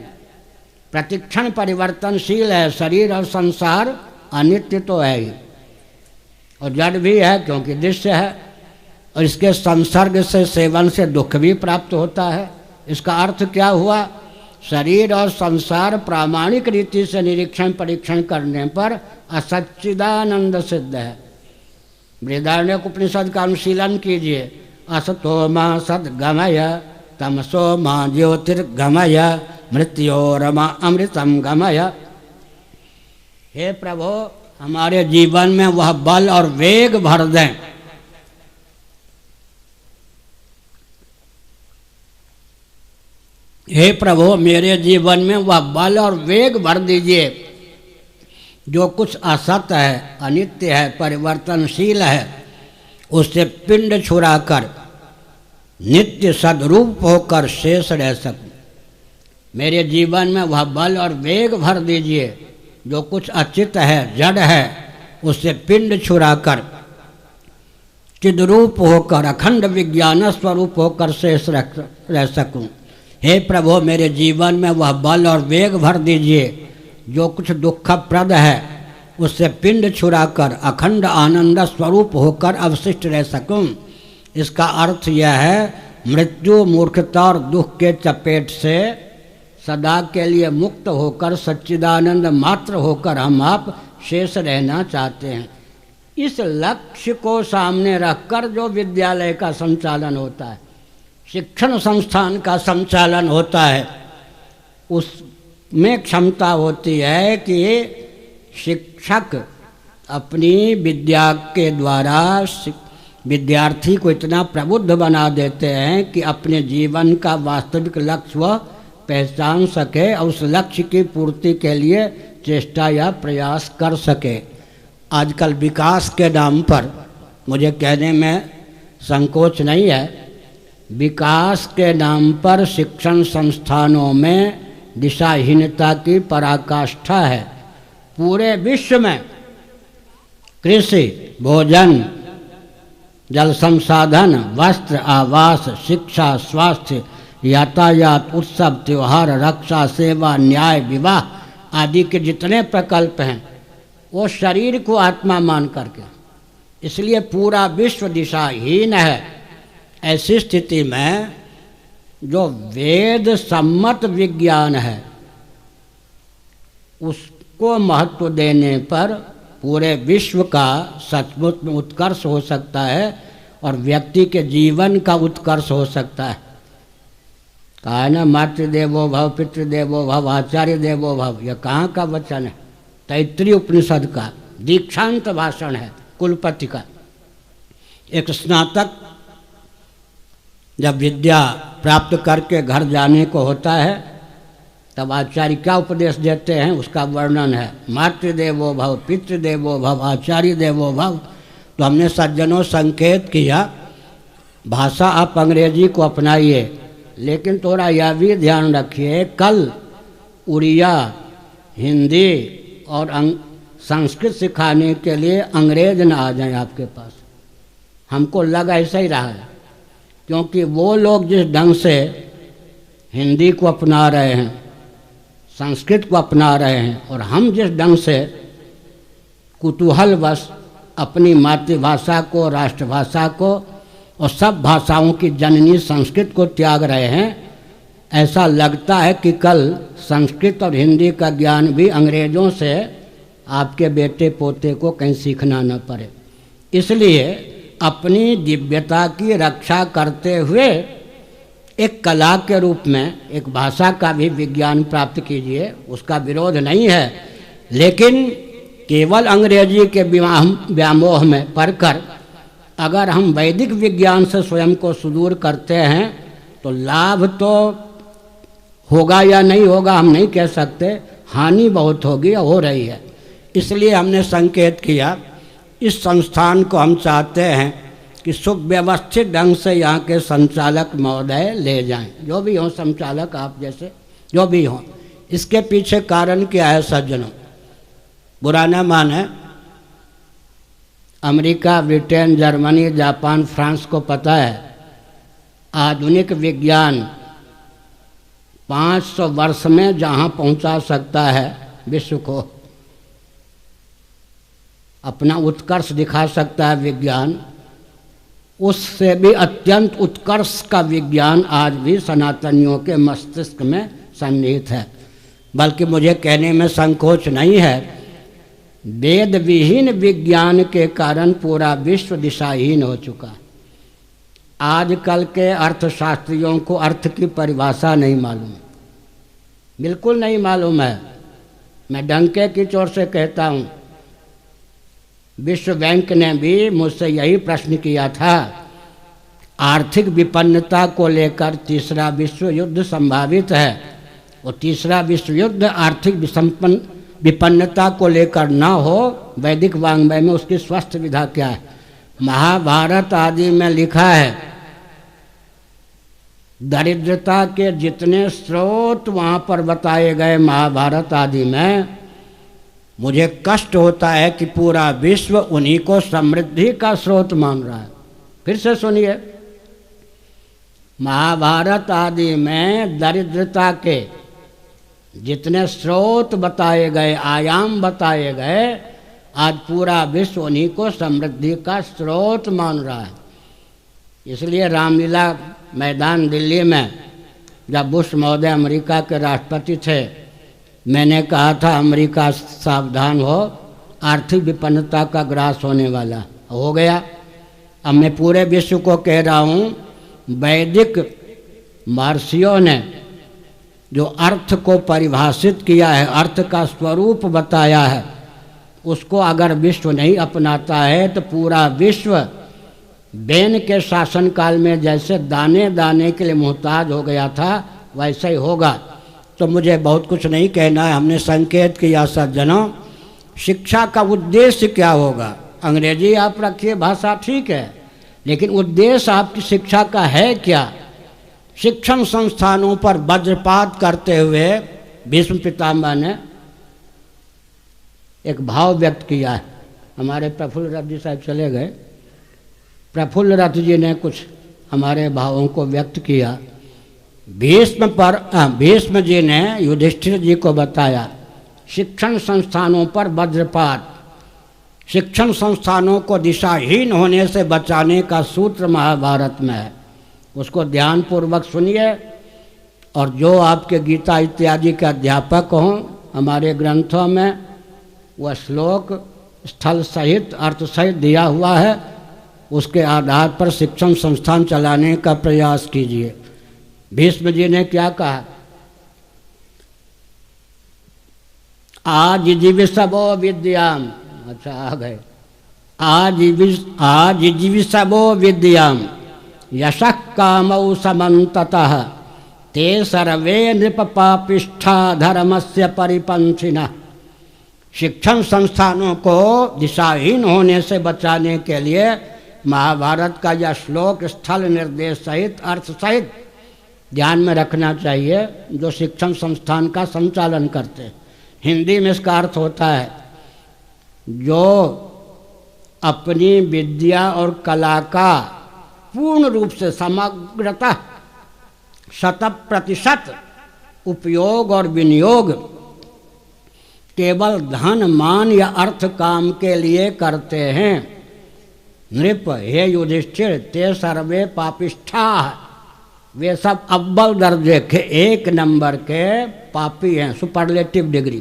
प्रतिक्षण परिवर्तनशील है। शरीर और संसार अनित्य तो है ही, और जड़ भी है क्योंकि दृश्य है, और इसके संसर्ग से सेवन से दुख भी प्राप्त होता है। इसका अर्थ क्या हुआ? शरीर और संसार प्रामाणिक रीति से निरीक्षण परीक्षण करने पर असच्चिदानंद सिद्ध है। बृहदारण्यक उपनिषद का अनुशीलन कीजिए। असतो मा सद्गमय तमसो मा ज्योतिर्गमय मृत्योरमा अमृतम गमय। हे प्रभु, हमारे जीवन में वह बल और वेग भर दें। हे प्रभु, मेरे जीवन में वह बल और वेग भर दीजिए जो कुछ असत है, अनित्य है, परिवर्तनशील है, उससे पिंड छुड़ाकर नित्य सदरूप होकर शेष रह सकूं। मेरे जीवन में वह बल और वेग भर दीजिए जो कुछ अचित है, जड़ है, उससे पिंड छुड़ाकर चिद्रूप होकर अखंड विज्ञान स्वरूप होकर शेष रह सकूं। हे प्रभु, मेरे जीवन में वह बल और वेग भर दीजिए जो कुछ दुखप्रद है, उससे पिंड छुड़ाकर अखंड आनंद स्वरूप होकर अवशिष्ट रह सकूं। इसका अर्थ यह है, मृत्यु, मूर्खता और दुख के चपेट से सदा के लिए मुक्त होकर सच्चिदानंद मात्र होकर हम आप शेष रहना चाहते हैं। इस लक्ष्य को सामने रखकर जो विद्यालय का संचालन होता है, शिक्षण संस्थान का संचालन होता है, उसमें क्षमता होती है कि शिक्षक अपनी विद्या के द्वारा विद्यार्थी को इतना प्रबुद्ध बना देते हैं कि अपने जीवन का वास्तविक लक्ष्य वह पहचान सके और उस लक्ष्य की पूर्ति के लिए चेष्टा या प्रयास कर सके। आजकल विकास के नाम पर, मुझे कहने में संकोच नहीं है, विकास के नाम पर शिक्षण संस्थानों में दिशाहीनता की पराकाष्ठा है। पूरे विश्व में कृषि, भोजन, जल संसाधन, वस्त्र, आवास, शिक्षा, स्वास्थ्य, यातायात, उत्सव, त्योहार, रक्षा, सेवा, न्याय, विवाह आदि के जितने प्रकल्प हैं वो शरीर को आत्मा मान करके, इसलिए पूरा विश्व दिशाहीन है। ऐसी स्थिति में जो वेद सम्मत विज्ञान है उसको महत्व देने पर पूरे विश्व का सचमुच में उत्कर्ष हो सकता है और व्यक्ति के जीवन का उत्कर्ष हो सकता है। कहा है ना, मातृदेवो भव, पितृदेवो भव, आचार्य देवो भव। यह कहाँ का वचन है? तैत्रीय उपनिषद का दीक्षांत भाषण है कुलपति का। एक स्नातक जब विद्या प्राप्त करके घर जाने को होता है तब आचार्य क्या उपदेश देते हैं उसका वर्णन है। मातृदेवो भव, पितृदेवो भव, आचार्य देवो भव। तो हमने सज्जनों संकेत किया, भाषा आप अंग्रेजी को अपनाइए, लेकिन थोड़ा यह भी ध्यान रखिए, कल उड़िया, हिंदी और संस्कृत सिखाने के लिए अंग्रेज न आ जाएं आपके पास। हमको लग ऐसा ही रहा है, क्योंकि वो लोग जिस ढंग से हिंदी को अपना रहे हैं, संस्कृत को अपना रहे हैं, और हम जिस ढंग से कुतूहलवश अपनी मातृभाषा को, राष्ट्रभाषा को और सब भाषाओं की जननी संस्कृत को त्याग रहे हैं, ऐसा लगता है कि कल संस्कृत और हिंदी का ज्ञान भी अंग्रेज़ों से आपके बेटे पोते को कहीं सीखना न पड़े। इसलिए अपनी दिव्यता की रक्षा करते हुए एक कला के रूप में एक भाषा का भी विज्ञान प्राप्त कीजिए, उसका विरोध नहीं है, लेकिन केवल अंग्रेजी के व्यामोह में पढ़कर अगर हम वैदिक विज्ञान से स्वयं को सुदूर करते हैं तो लाभ तो होगा या नहीं होगा हम नहीं कह सकते, हानि बहुत होगी, हो रही है। इसलिए हमने संकेत किया इस संस्थान को हम चाहते हैं कि सुव्यवस्थित ढंग से यहाँ के संचालक महोदय ले जाएं, जो भी हों संचालक, आप जैसे जो भी हों। इसके पीछे कारण क्या है सज्जनों? बुरा न माने, America, Britain, Germany, Japan, France को पता है आधुनिक विज्ञान 500 वर्ष में जहाँ पहुँचा सकता है विश्व को, अपना उत्कर्ष दिखा सकता है विज्ञान, उससे भी अत्यंत उत्कर्ष का विज्ञान आज भी सनातनियों के मस्तिष्क में सन्निहित है। बल्कि मुझे कहने में संकोच नहीं है, वेद विहीन विज्ञान के कारण पूरा विश्व दिशाहीन हो चुका है। आजकल के अर्थशास्त्रियों को अर्थ की परिभाषा नहीं मालूम, बिल्कुल नहीं मालूम है। मैं डंके की चोट से कहता हूँ, विश्व बैंक ने भी मुझसे यही प्रश्न किया था, आर्थिक विपन्नता को लेकर तीसरा विश्व युद्ध संभावित है, और तीसरा विश्व युद्ध आर्थिक विपन्नता को लेकर ना हो, वैदिक वाङ्मय में उसकी स्वस्थ विधा क्या है? महाभारत आदि में लिखा है, दरिद्रता के जितने स्रोत वहाँ पर बताए गए महाभारत आदि में, मुझे कष्ट होता है कि पूरा विश्व उन्हीं को समृद्धि का स्रोत मान रहा है। फिर से सुनिए, महाभारत आदि में दरिद्रता के जितने स्रोत बताए गए, आयाम बताए गए, आज पूरा विश्व उन्हीं को समृद्धि का स्रोत मान रहा है। इसलिए रामलीला मैदान दिल्ली में जब बुश महोदय अमेरिका के राष्ट्रपति थे, मैंने कहा था अमेरिका सावधान हो, आर्थिक विपन्नता का ग्रास होने वाला हो गया। अब मैं पूरे विश्व को कह रहा हूँ, वैदिक महर्षियों ने जो अर्थ को परिभाषित किया है, अर्थ का स्वरूप बताया है, उसको अगर विश्व नहीं अपनाता है तो पूरा विश्व बेन के शासनकाल में जैसे दाने दाने के लिए मोहताज हो गया था, वैसे ही होगा। तो मुझे बहुत कुछ नहीं कहना है, हमने संकेत किया सज्जनों, शिक्षा का उद्देश्य क्या होगा? अंग्रेजी आप रखिए, भाषा ठीक है, लेकिन उद्देश्य आपकी शिक्षा का है क्या? शिक्षण संस्थानों पर वज्रपात करते हुए भीष्म पितामह ने एक भाव व्यक्त किया है। हमारे प्रफुल्ल रथ जी साहब चले गए, प्रफुल्ल रथ जी ने कुछ हमारे भावों को व्यक्त किया। भीष्म जी ने युधिष्ठिर जी को बताया, शिक्षण संस्थानों पर वज्रपात, शिक्षण संस्थानों को दिशाहीन होने से बचाने का सूत्र महाभारत में है, उसको ध्यानपूर्वक सुनिए। और जो आपके गीता इत्यादि के अध्यापक हों, हमारे ग्रंथों में वह श्लोक स्थल सहित अर्थ सहित दिया हुआ है, उसके आधार पर शिक्षण संस्थान चलाने का प्रयास कीजिए। भीष्म जी ने क्या कहा? आजीविषवो विद्याम, अच्छा आ गए, आजीविषवो विद्याम यशः कामौ समन्ततः ते सर्वे नृपपापिष्ठा धर्मस्य परिपंथिनः। शिक्षण संस्थानों को दिशाहीन होने से बचाने के लिए महाभारत का यह श्लोक स्थल निर्देश सहित अर्थ सहित ध्यान में रखना चाहिए, जो शिक्षण संस्थान का संचालन करते हैं। हिंदी में इसका अर्थ होता है, जो अपनी विद्या और कला का पूर्ण रूप से समग्रतः 100% उपयोग और विनियोग केवल धन मान या अर्थ काम के लिए करते हैं। नृप हे युधिष्ठिर ते सर्वे पापिष्ठा, वे सब अव्वल दर्जे के 1 नंबर के पापी हैं, सुपरलेटिव डिग्री।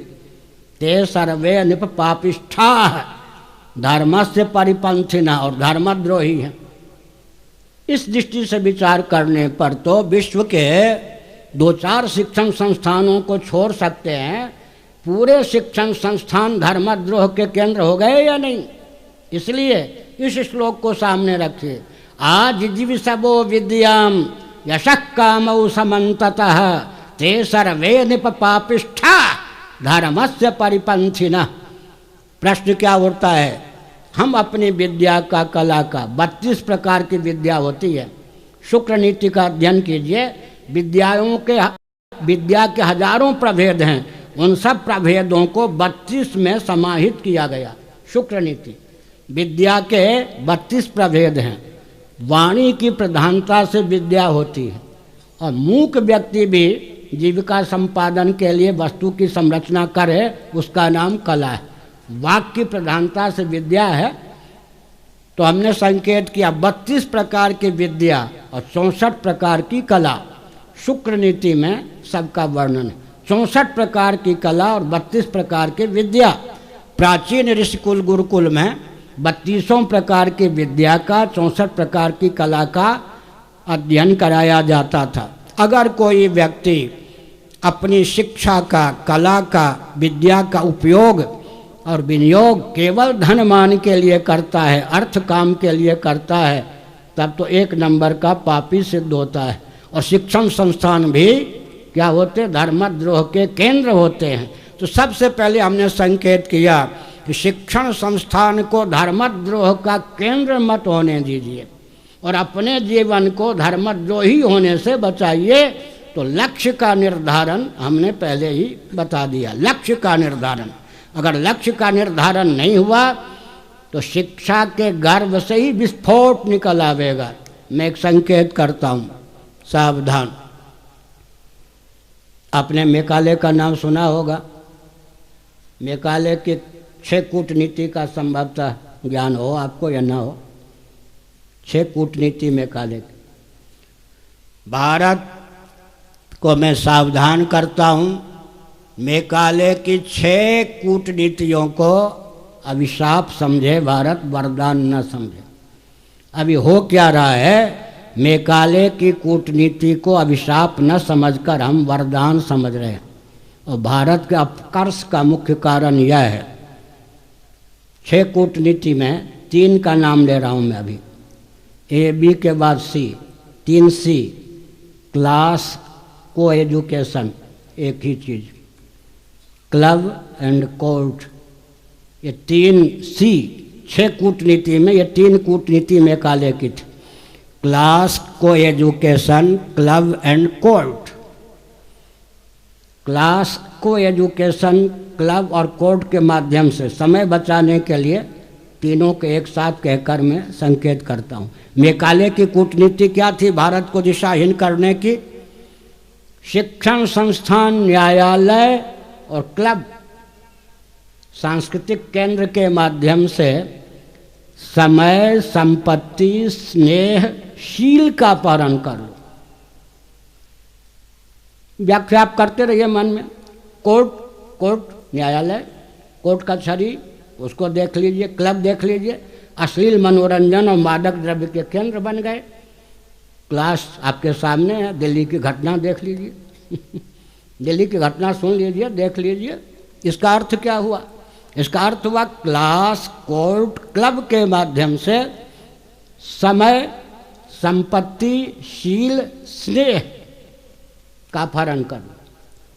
ते सर्वे नृप पापिष्ठा धर्मस्य परिपंथिना, और धर्मद्रोही हैं। इस दृष्टि से विचार करने पर तो विश्व के 2-4 शिक्षण संस्थानों को छोड़ सकते हैं, पूरे शिक्षण संस्थान धर्मद्रोह के केंद्र हो गए या नहीं। इसलिए इस श्लोक को सामने रखिए। आज जीव सबो विद्याम यशः कामौ समन्ततः ते सर्वे निप पापिष्ठा धर्मस्य परिपंथिनः। प्रश्न क्या उठता है? हम अपनी विद्या का कला का 32 प्रकार की विद्या होती है। शुक्र नीति का अध्ययन कीजिए। विद्या के हजारों प्रभेद हैं, उन सब प्रभेदों को 32 में समाहित किया गया। शुक्र नीति विद्या के 32 प्रभेद हैं। वाणी की प्रधानता से विद्या होती है, और मूक व्यक्ति भी जीविका संपादन के लिए वस्तु की संरचना करे, उसका नाम कला है। वाक की प्रधानता से विद्या है। तो हमने संकेत किया 32 प्रकार की विद्या और 64 प्रकार की कला। शुक्र नीति में सबका वर्णन है। 64 प्रकार की कला और 32 प्रकार की विद्या। प्राचीन ऋषिकुल गुरुकुल में 32 प्रकार की विद्या का 64 प्रकार की कला का अध्ययन कराया जाता था। अगर कोई व्यक्ति अपनी शिक्षा का, कला का, विद्या का उपयोग और विनियोग केवल धन मान के लिए करता है, अर्थ काम के लिए करता है, तब तो 1 नंबर का पापी सिद्ध होता है। और शिक्षण संस्थान भी क्या होते? धर्मद्रोह के केंद्र होते हैं। तो सबसे पहले हमने संकेत किया कि शिक्षण संस्थान को धर्मद्रोह का केंद्र मत होने दीजिए और अपने जीवन को धर्मद्रोही होने से बचाइए। तो लक्ष्य का निर्धारण हमने पहले ही बता दिया। लक्ष्य का निर्धारण, अगर लक्ष्य का निर्धारण नहीं हुआ तो शिक्षा के गर्भ से ही विस्फोट निकल आवेगा। मैं एक संकेत करता हूँ, सावधान। आपने मेकाले का नाम सुना होगा। मेकाले की 6 कूटनीति का संभवतः ज्ञान हो आपको या ना हो। 6 कूटनीति मेकाले की। भारत को मैं सावधान करता हूँ, मेकाले की 6 कूटनीतियों को अभिशाप समझे भारत, वरदान न समझे। अभी हो क्या रहा है? मेकाले की कूटनीति को अभिशाप न समझकर हम वरदान समझ रहे हैं। और भारत के अपकर्ष का मुख्य कारण यह है, 6 कूटनीति में 3 का नाम ले रहा हूँ मैं अभी। ए बी के बाद सी, 3 सी, क्लास, को एजुकेशन, एक ही चीज़, क्लब एंड कोर्ट, ये 3 सी 6 कूटनीति में, ये 3 कूटनीति मेकाले की थी। क्लास, को education, club and court. Class, को एजुकेशन, क्लब और कोर्ट के माध्यम से समय बचाने के लिए तीनों के एक साथ कहकर मैं संकेत करता हूँ। मेकाले की कूटनीति क्या थी भारत को दिशाहीन करने की? शिक्षण संस्थान, न्यायालय और क्लब, सांस्कृतिक केंद्र के माध्यम से समय, संपत्ति, स्नेह, शील का अपहरण कर लो। व्याख्या आप करते रहिए मन में। कोर्ट न्यायालय, कोर्ट कचहरी उसको देख लीजिए, क्लब देख लीजिए, अश्लील मनोरंजन और मादक द्रव्य के केंद्र बन गए। क्लास आपके सामने है, दिल्ली की घटना देख लीजिए दिल्ली की घटना सुन लीजिए, देख लीजिए। इसका अर्थ क्या हुआ? इसका अर्थ हुआ क्लास, कोर्ट, क्लब के माध्यम से समय, संपत्ति, शील, स्नेह का अपहरण करना।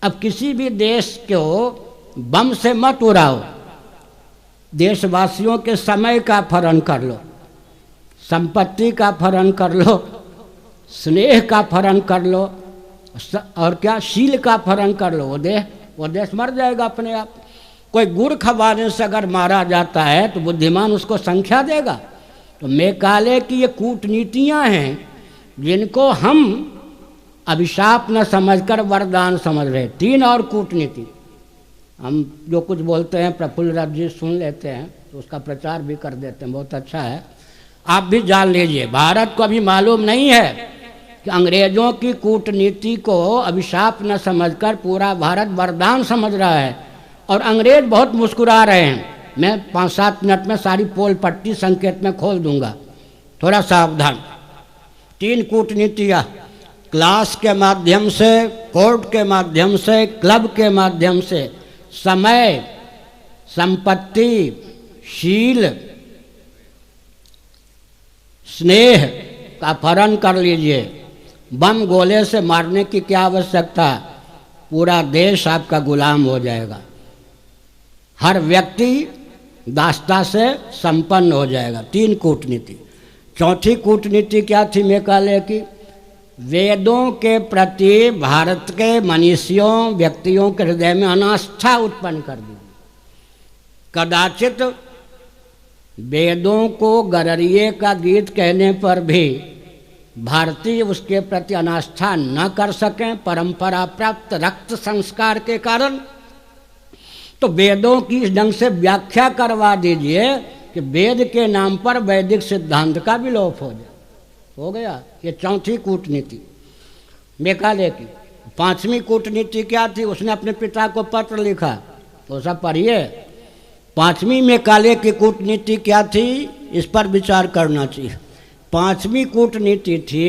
अब किसी भी देश को बम से मत उड़ाओ, देशवासियों के समय का अपहरण कर लो, संपत्ति का अपहरण कर लो, स्नेह का अपहरण कर लो, और क्या, शील का अपहरण कर लो। वो देश मर जाएगा अपने आप। कोई गुड़ खवाने से अगर मारा जाता है तो बुद्धिमान उसको संख्या देगा। तो मेकाले की ये कूटनीतियाँ हैं जिनको हम अभिशाप न समझकर वरदान समझ रहे। 3 और कूटनीति, हम जो कुछ बोलते हैं प्रफुल्ल रथ जी सुन लेते हैं तो उसका प्रचार भी कर देते हैं, बहुत अच्छा है। आप भी जान लीजिए, भारत को अभी मालूम नहीं है कि अंग्रेजों की कूटनीति को अभिशाप न समझकर पूरा भारत वरदान समझ रहा है और अंग्रेज बहुत मुस्कुरा रहे हैं। मैं 5-7 मिनट में सारी पोल पट्टी संकेत में खोल दूंगा, थोड़ा सावधान। 3 कूटनीतियाँ, क्लास के माध्यम से, कोर्ट के माध्यम से, क्लब के माध्यम से, समय, संपत्ति, शील, स्नेह का अपहरण कर लीजिए। बम गोले से मारने की क्या आवश्यकता, पूरा देश आपका गुलाम हो जाएगा। हर व्यक्ति दास्ता से संपन्न हो जाएगा। 3 कूटनीति। 4थी कूटनीति क्या थी मेकाले की? वेदों के प्रति भारत के मनुष्यों, व्यक्तियों के हृदय में अनास्था उत्पन्न कर दी। कदाचित वेदों को गररिये का गीत कहने पर भी भारतीय उसके प्रति अनास्था न कर सकें परंपरा प्राप्त रक्त संस्कार के कारण, तो वेदों की इस ढंग से व्याख्या करवा दीजिए कि वेद के नाम पर वैदिक सिद्धांत का विलोप हो जाए। हो गया। ये 4थी कूटनीति मेकाले की। 5वीं कूटनीति क्या थी? उसने अपने पिता को पत्र लिखा, तो सब पढ़िए। 5वीं मेकाले की कूटनीति क्या थी, इस पर विचार करना चाहिए। 5वीं कूटनीति थी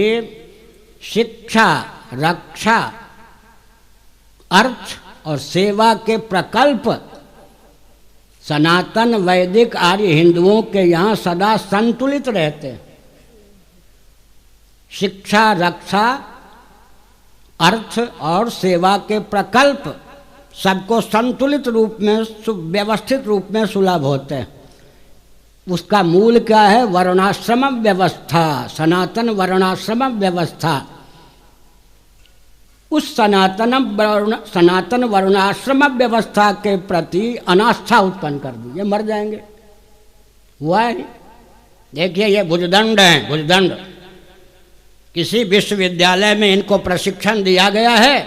शिक्षा, रक्षा, अर्थ और सेवा के प्रकल्प सनातन वैदिक आर्य हिंदुओं के यहाँ सदा संतुलित रहते हैं। शिक्षा, रक्षा, अर्थ और सेवा के प्रकल्प सबको संतुलित रूप में, सुव्यवस्थित रूप में सुलभ होते हैं। उसका मूल क्या है? वर्णाश्रम व्यवस्था, सनातन वर्णाश्रम व्यवस्था। उस सनातन वर्णाश्रम व्यवस्था के प्रति अनास्था उत्पन्न कर दी। ये मर जाएंगे। हुआ है। देखिए ये भुजदंड हैं, भुजदंड। किसी विश्वविद्यालय में इनको प्रशिक्षण दिया गया है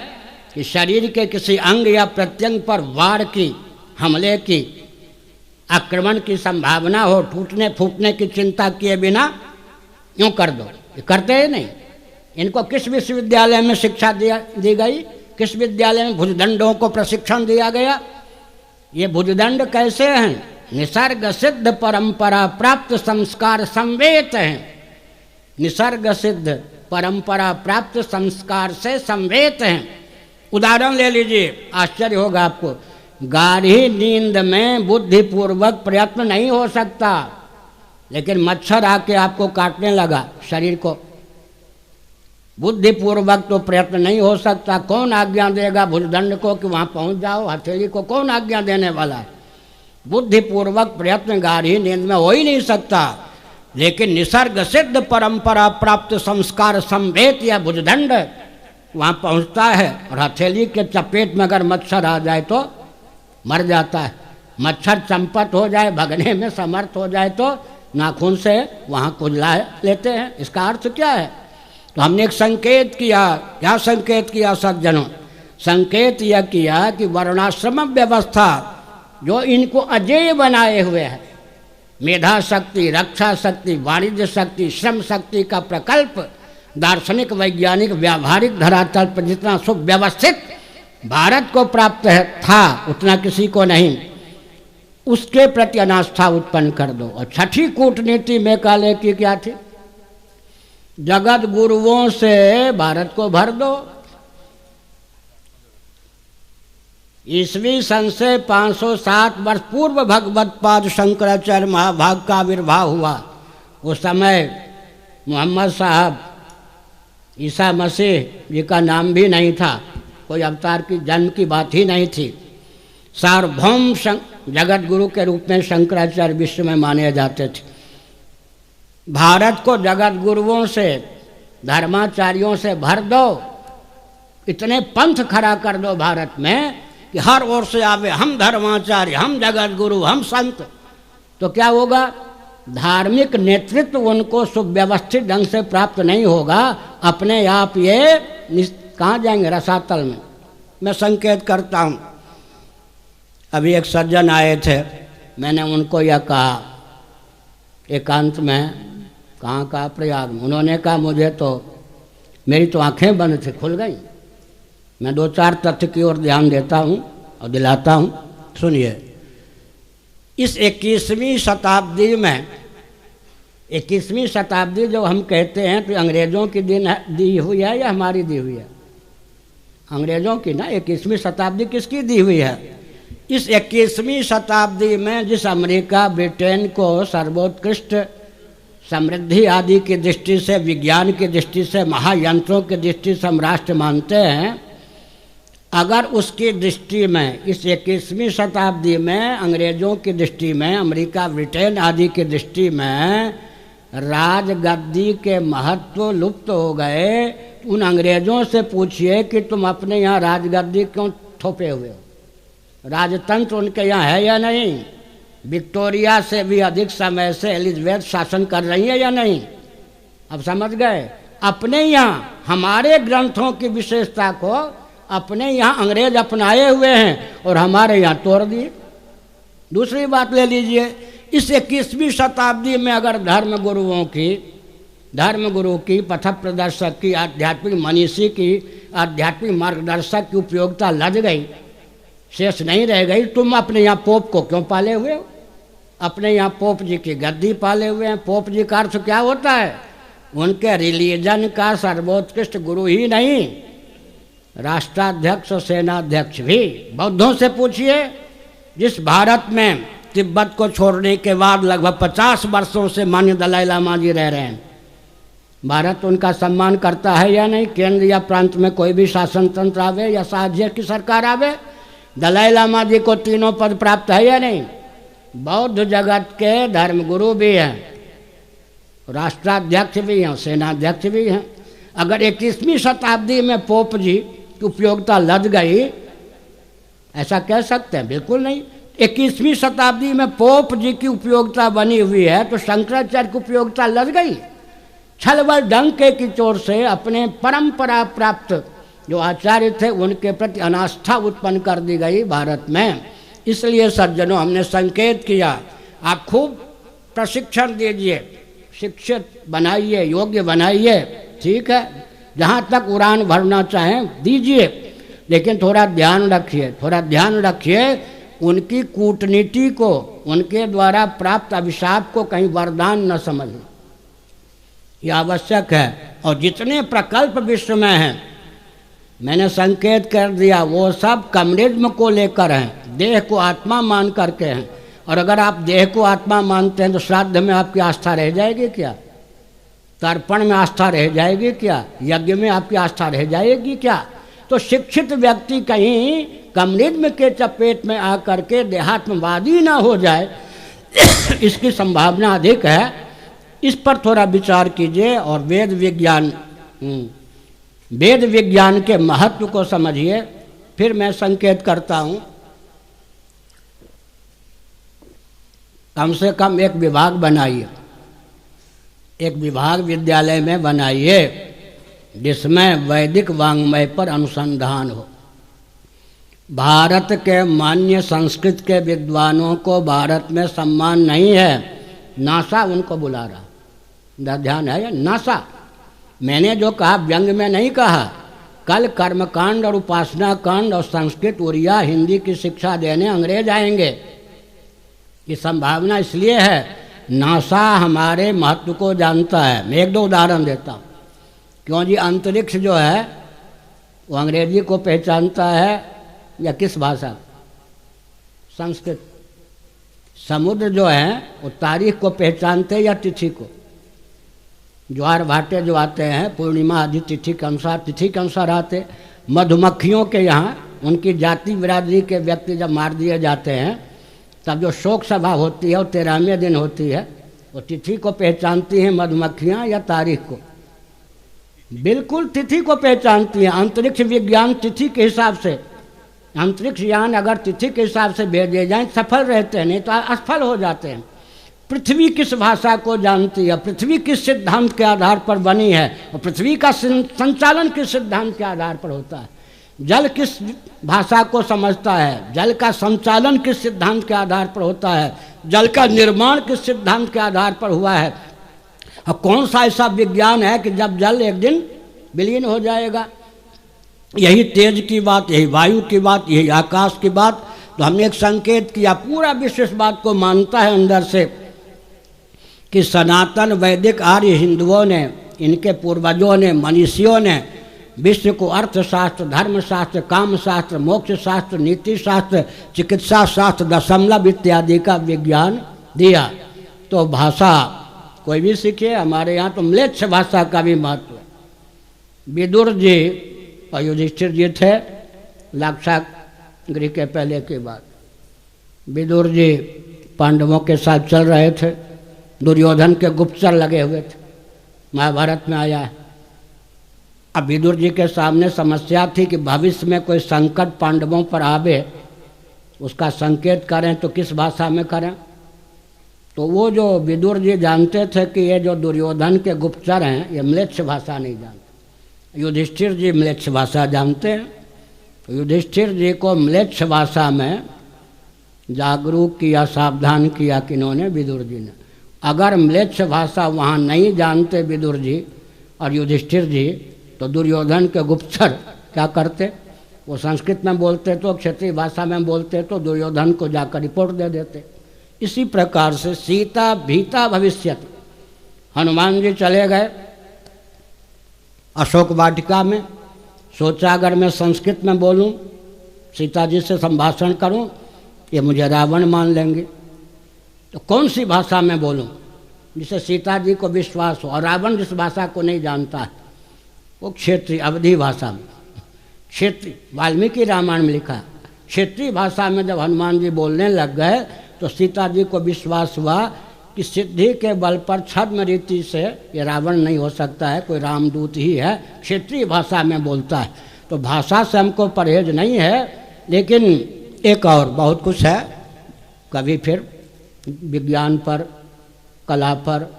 कि शरीर के किसी अंग या प्रत्यंग पर वार की, हमले की, आक्रमण की संभावना हो, टूटने फूटने की चिंता किए बिना यूँ कर दो। ये करते हैं नहीं। इनको किस विश्वविद्यालय में शिक्षा दी गई? किस विद्यालय में भुजदंडों को प्रशिक्षण दिया गया? ये भुजदंड कैसे हैं? निसर्ग सिद्ध परंपरा प्राप्त संस्कार संवेत हैं। निसर्ग सिद्ध परंपरा प्राप्त संस्कार से संवेत हैं। उदाहरण ले लीजिए, आश्चर्य होगा आपको। गाढ़ी नींद में बुद्धिपूर्वक प्रयत्न नहीं हो सकता, लेकिन मच्छर आके आपको काटने लगा शरीर को, बुद्धिपूर्वक तो प्रयत्न नहीं हो सकता। कौन आज्ञा देगा भुजदंड को कि वहाँ पहुँच जाओ? हथेली को कौन आज्ञा देने वाला है? बुद्धिपूर्वक प्रयत्न गाढ़ी नींद में हो ही नहीं सकता। लेकिन निसर्ग सिद्ध परंपरा प्राप्त संस्कार संवेत या भुजदंड वहाँ पहुँचता है और हथेली के चपेट में अगर मच्छर आ जाए तो मर जाता है। मच्छर चंपत हो जाए, भगने में समर्थ हो जाए तो नाखून से वहाँ कुचला लेते हैं। इसका अर्थ क्या है? तो हमने एक संकेत किया। क्या संकेत किया सज्जनों? संकेत यह किया कि वर्णाश्रम व्यवस्था जो इनको अजेय बनाए हुए है, मेधा शक्ति, रक्षा शक्ति, वाणिज्य शक्ति, श्रम शक्ति का प्रकल्प दार्शनिक, वैज्ञानिक, व्यावहारिक धरातल पर जितना सुव्यवस्थित भारत को प्राप्त था उतना किसी को नहीं। उसके प्रति अनास्था उत्पन्न कर दो। और 6ठी कूटनीति मेकाले की क्या थी? जगत गुरुओं से भारत को भर दो। ईस्वी सन से 507 वर्ष पूर्व भगवत पाद शंकराचार्य महाभाग का आविर्भाव हुआ। उस समय मोहम्मद साहब, ईसा मसीह जी का नाम भी नहीं था, कोई अवतार की जन्म की बात ही नहीं थी। सार्वभौम जगत गुरु के रूप में शंकराचार्य विश्व में माने जाते थे। भारत को जगत गुरुओं से, धर्माचार्यों से भर दो, इतने पंथ खड़ा कर दो भारत में कि हर ओर से आवे हम धर्माचार्य, हम जगत गुरु, हम संत, तो क्या होगा? धार्मिक नेतृत्व उनको सुव्यवस्थित ढंग से प्राप्त नहीं होगा। अपने आप ये कहाँ जाएंगे? रसातल में। मैं संकेत करता हूँ, अभी एक सज्जन आए थे, मैंने उनको यह कहा एकांत में, कहाँ कहा? प्रयाग में। उन्होंने कहा मुझे तो, मेरी तो आंखें बंद थी, खुल गई। मैं 2-4 तथ्य की ओर ध्यान देता हूँ और दिलाता हूँ। सुनिए, इस 21वीं शताब्दी में, 21वीं शताब्दी जो हम कहते हैं तो अंग्रेज़ों की दी हुई है या हमारी दी हुई है? अंग्रेज़ों की ना। 21वीं शताब्दी किसकी दी हुई है? इस 21वीं शताब्दी में जिस अमेरिका ब्रिटेन को सर्वोत्कृष्ट समृद्धि आदि की दृष्टि से, विज्ञान की दृष्टि से, महायंत्रों की दृष्टि से हम राष्ट्र मानते हैं, अगर उसकी दृष्टि में इस 21वीं शताब्दी में अंग्रेज़ों की दृष्टि में, अमेरिका ब्रिटेन आदि की दृष्टि में राजगद्दी के महत्व लुप्त हो गए, उन अंग्रेज़ों से पूछिए कि तुम अपने यहाँ राजगद्दी क्यों थोपे हुए हो? राजतंत्र उनके यहाँ है या नहीं? विक्टोरिया से भी अधिक समय से एलिजाबेथ शासन कर रही है या नहीं? अब समझ गए? अपने यहाँ हमारे ग्रंथों की विशेषता को अपने यहाँ अंग्रेज अपनाए हुए हैं और हमारे यहाँ तोड़ दिए। दूसरी बात ले लीजिए, इस 21वीं शताब्दी में अगर धर्म गुरु की, पथ प्रदर्शक की, आध्यात्मिक मनीषी की, आध्यात्मिक मार्गदर्शक की उपयोगिता लद गई, शेष नहीं रह गई, तुम अपने यहाँ पोप को क्यों पाले हुए हो? अपने यहाँ पोप जी की गद्दी पाले हुए हैं। पोप जी का अर्थ क्या होता है? उनके रिलीजन का सर्वोत्कृष्ट गुरु ही नहीं, राष्ट्राध्यक्ष और सेनाध्यक्ष भी। बौद्धों से पूछिए, जिस भारत में तिब्बत को छोड़ने के बाद लगभग 50 वर्षों से माननीय दलाई लामा जी रह रहे हैं, भारत उनका सम्मान करता है या नहीं? केंद्र या प्रांत में कोई भी शासन तंत्र आवे या साझे की सरकार आवे, दलाई लामा जी को 3 पद प्राप्त है या नहीं? बौद्ध जगत के धर्मगुरु भी हैं, राष्ट्राध्यक्ष भी हैं, सेनाध्यक्ष भी हैं। अगर 21वीं शताब्दी में पोप जी की उपयोगिता लद गई, ऐसा कह सकते हैं? बिल्कुल नहीं। 21वीं शताब्दी में पोप जी की उपयोगिता बनी हुई है तो शंकराचार्य की उपयोगिता लद गई। छलबल डंके की चोर से अपने परंपरा प्राप्त जो आचार्य थे उनके प्रति अनास्था उत्पन्न कर दी गई भारत में। इसलिए सज्जनों, हमने संकेत किया, आप खूब प्रशिक्षण दीजिए, शिक्षित बनाइए, योग्य बनाइए, ठीक है, जहाँ तक उड़ान भरना चाहें दीजिए, लेकिन थोड़ा ध्यान रखिए उनकी कूटनीति को, उनके द्वारा प्राप्त अभिशाप को कहीं वरदान न समझें, यह आवश्यक है। और जितने प्रकल्प विश्व में हैं, मैंने संकेत कर दिया, वो सब कम्युनिज्म को लेकर हैं, देह को आत्मा मान करके हैं। और अगर आप देह को आत्मा मानते हैं तो श्राद्ध में आपकी आस्था रह जाएगी क्या? तर्पण में आस्था रह जाएगी क्या? यज्ञ में आपकी आस्था रह जाएगी क्या? तो शिक्षित व्यक्ति कहीं कम्युनिज्म के चपेट में आकर के देहात्मवादी ना हो जाए, इसकी संभावना अधिक है। इस पर थोड़ा विचार कीजिए और वेद विज्ञान के महत्व को समझिए। फिर मैं संकेत करता हूँ, कम से कम एक विभाग बनाइए, एक विभाग विद्यालय में बनाइए जिसमें वैदिक वाङ्मय पर अनुसंधान हो। भारत के मान्य संस्कृत के विद्वानों को भारत में सम्मान नहीं है, नासा उनको बुला रहा, ध्यान है या? नासा, मैंने जो कहा व्यंग में नहीं कहा। कल कर्मकांड और उपासना कांड और संस्कृत, उड़िया, हिंदी की शिक्षा देने अंग्रेज आएंगे, ये संभावना इसलिए है। नासा हमारे महत्व को जानता है। मैं 1-2 उदाहरण देता हूँ। क्यों जी? अंतरिक्ष जो है वो अंग्रेजी को पहचानता है या किस भाषा? संस्कृत। समुद्र जो है वो तारीख को पहचानते या तिथि को? ज्वार भाटे जो आते हैं पूर्णिमा आदि तिथि के अनुसार आते। मधुमक्खियों के यहाँ उनकी जाति बिरादरी के व्यक्ति जब मार दिए जाते हैं तब जो शोक सभा होती है वो 13वें दिन होती है, वो तिथि को पहचानती हैं मधुमक्खियाँ या तारीख को? बिल्कुल तिथि को पहचानती हैं। अंतरिक्ष विज्ञान तिथि के हिसाब से अंतरिक्ष यान अगर तिथि के हिसाब से भेजे जाएं सफल रहते हैं, नहीं तो असफल हो जाते हैं। पृथ्वी किस भाषा को जानती है, पृथ्वी किस सिद्धांत के आधार पर बनी है, और पृथ्वी का संचालन किस सिद्धांत के आधार पर होता है। जल किस भाषा को समझता है, जल का संचालन किस सिद्धांत के आधार पर होता है, जल का निर्माण किस सिद्धांत के आधार पर हुआ है, और कौन सा ऐसा विज्ञान है कि जब जल एक दिन विलीन हो जाएगा। यही तेज की बात, यही वायु की बात, यही आकाश की बात। तो हमने एक संकेत किया, पूरा विश्व इस बात को मानता है अंदर से कि सनातन वैदिक आर्य हिंदुओं ने, इनके पूर्वजों ने, मनीषियों ने विश्व को अर्थशास्त्र, धर्मशास्त्र, कामशास्त्र, मोक्ष शास्त्र, नीति शास्त्र, चिकित्सा शास्त्र, दशमलव इत्यादि का विज्ञान दिया। तो भाषा कोई भी सीखे, हमारे यहाँ तो म्लेच्छ भाषा का भी महत्व है। विदुर जी और युधिष्ठिर जी थे लाक्षागृह के पहले की बात। विदुर जी पांडवों के साथ चल रहे थे, दुर्योधन के गुप्तचर लगे हुए थे, महाभारत में आया है। अब विदुर जी के सामने समस्या थी कि भविष्य में कोई संकट पांडवों पर आवे, उसका संकेत करें तो किस भाषा में करें। तो वो जो विदुर जी जानते थे कि ये जो दुर्योधन के गुप्तचर हैं ये म्लेच्छ भाषा नहीं जानते। युधिष्ठिर जी म्लेच्छ भाषा जानते हैं, तो युधिष्ठिर जी को म्लेच्छ भाषा में जागरूक किया, सावधान किया किन्होंने, विदुर जी ने। अगर म्लेच्छ भाषा वहाँ नहीं जानते विदुर जी और युधिष्ठिर जी, तो दुर्योधन के गुप्तचर क्या करते, वो संस्कृत में बोलते तो, क्षेत्रीय भाषा में बोलते तो दुर्योधन को जाकर रिपोर्ट दे देते। इसी प्रकार से सीता भीता भविष्यति। हनुमान जी चले गए अशोक वाटिका में, सोचा अगर मैं संस्कृत में बोलूं, सीता जी से संभाषण करूं, ये मुझे रावण मान लेंगे, तो कौन सी भाषा में बोलूं जिससे सीता जी को विश्वास हो। और रावण जिस भाषा को नहीं जानता है वो क्षेत्रीय अवधी भाषा में, क्षेत्रीय वाल्मीकि रामायण में लिखा है, क्षेत्रीय भाषा में जब हनुमान जी बोलने लग गए तो सीता जी को विश्वास हुआ कि सिद्धि के बल पर छद्म रीति से ये रावण नहीं हो सकता है, कोई रामदूत ही है, क्षेत्रीय भाषा में बोलता है। तो भाषा से हमको परहेज नहीं है, लेकिन एक और बहुत कुछ है, कभी फिर विज्ञान पर, कला पर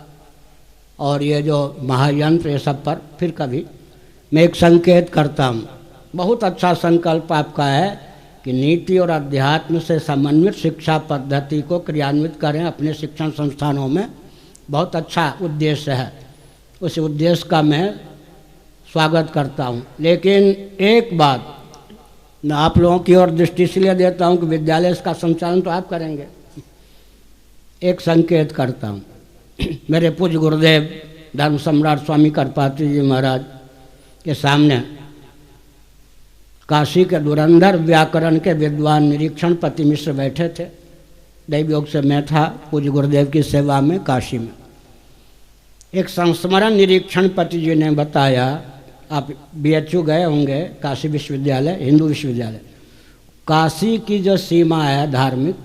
और ये जो महायंत्र ये सब पर फिर कभी मैं एक संकेत करता हूँ। बहुत अच्छा संकल्प आपका है कि नीति और अध्यात्म से समन्वित शिक्षा पद्धति को क्रियान्वित करें अपने शिक्षण संस्थानों में। बहुत अच्छा उद्देश्य है, उस उद्देश्य का मैं स्वागत करता हूँ। लेकिन एक बात मैं आप लोगों की ओर दृष्टि इसलिए देता हूँ कि विद्यालय का संचालन तो आप करेंगे। एक संकेत करता हूँ, मेरे पूज्य गुरुदेव धर्म सम्राट स्वामी करपात्री जी महाराज के सामने काशी के धुरंधर व्याकरण के विद्वान निरीक्षण पति मिश्र बैठे थे। दैवयोग से मैं था पूज्य गुरुदेव की सेवा में काशी में। एक संस्मरण निरीक्षण पति जी ने बताया, आप BHU गए होंगे, काशी विश्वविद्यालय, हिंदू विश्वविद्यालय। काशी की जो सीमा है धार्मिक,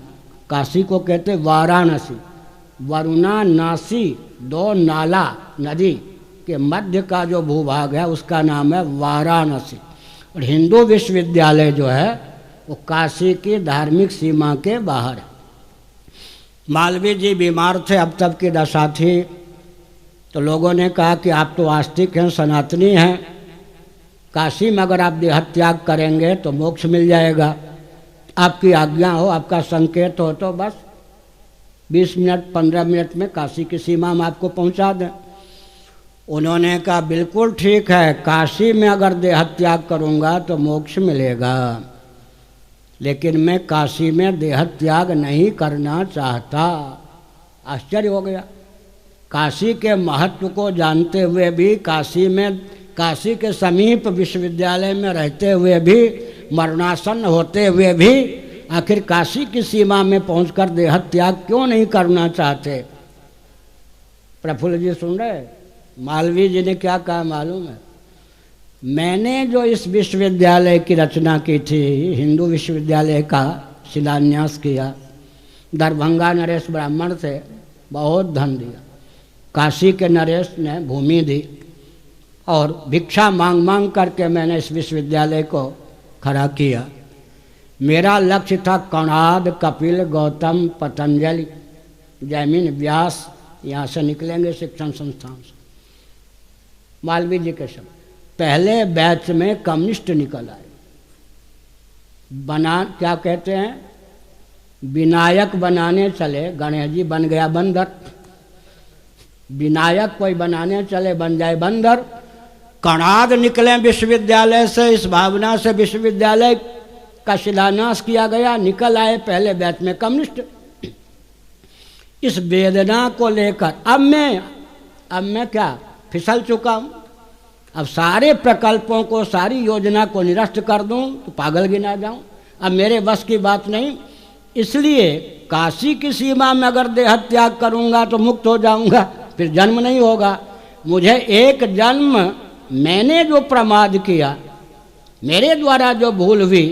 काशी को कहते वाराणसी, वरुणा नासी दो नाला नदी के मध्य का जो भूभाग है उसका नाम है वाराणसी। और हिंदू विश्वविद्यालय जो है वो काशी की धार्मिक सीमा के बाहर है। मालवीय जी बीमार थे, अब तक की दशा थी, तो लोगों ने कहा कि आप तो आस्तिक हैं, सनातनी हैं, काशी में अगर आप देहत्याग करेंगे तो मोक्ष मिल जाएगा, आपकी आज्ञा हो, आपका संकेत हो तो बस 20 मिनट 15 मिनट में काशी की सीमा में आपको पहुंचा दें। उन्होंने कहा बिल्कुल ठीक है, काशी में अगर देहत्याग करूंगा तो मोक्ष मिलेगा, लेकिन मैं काशी में देहत्याग नहीं करना चाहता। आश्चर्य हो गया, काशी के महत्व को जानते हुए भी, काशी के समीप विश्वविद्यालय में रहते हुए भी, मरणासन्न होते हुए भी आखिर काशी की सीमा में पहुंचकर देहत्याग क्यों नहीं करना चाहते। प्रफुल्ल जी सुन रहे, मालवीय जी ने क्या कहा मालूम है, मैंने जो इस विश्वविद्यालय की रचना की थी, हिंदू विश्वविद्यालय का शिलान्यास किया, दरभंगा नरेश ब्राह्मण थे, बहुत धन दिया, काशी के नरेश ने भूमि दी, और भिक्षा मांग मांग करके मैंने इस विश्वविद्यालय को खड़ा किया। मेरा लक्ष्य था कणाद, कपिल, गौतम, पतंजलि, जैमिन, व्यास, यहाँ से निकलेंगे शिक्षण संस्थान से, मालवीय जी के सब। पहले बैच में कम्युनिस्ट निकल आए, बना क्या कहते हैं, विनायक बनाने चले, गणेश जी बन गया बंदर, विनायक कोई बनाने चले बन जाए बंदर। कणाद निकले विश्वविद्यालय से, इस भावना से विश्वविद्यालय का शिलान्यास किया गया, निकल आए पहले बैच में कम्युनिस्ट। इस वेदना को लेकर अब मैं क्या फिसल चुका हूँ। अब सारे प्रकल्पों को, सारी योजना को निरस्त कर दूं तो पागल गिना जाऊं। अब मेरे बस की बात नहीं, इसलिए काशी की सीमा में अगर देह त्याग करूंगा तो मुक्त हो जाऊंगा, फिर जन्म नहीं होगा। मुझे एक जन्म मैंने जो प्रमाद किया, मेरे द्वारा जो भूल हुई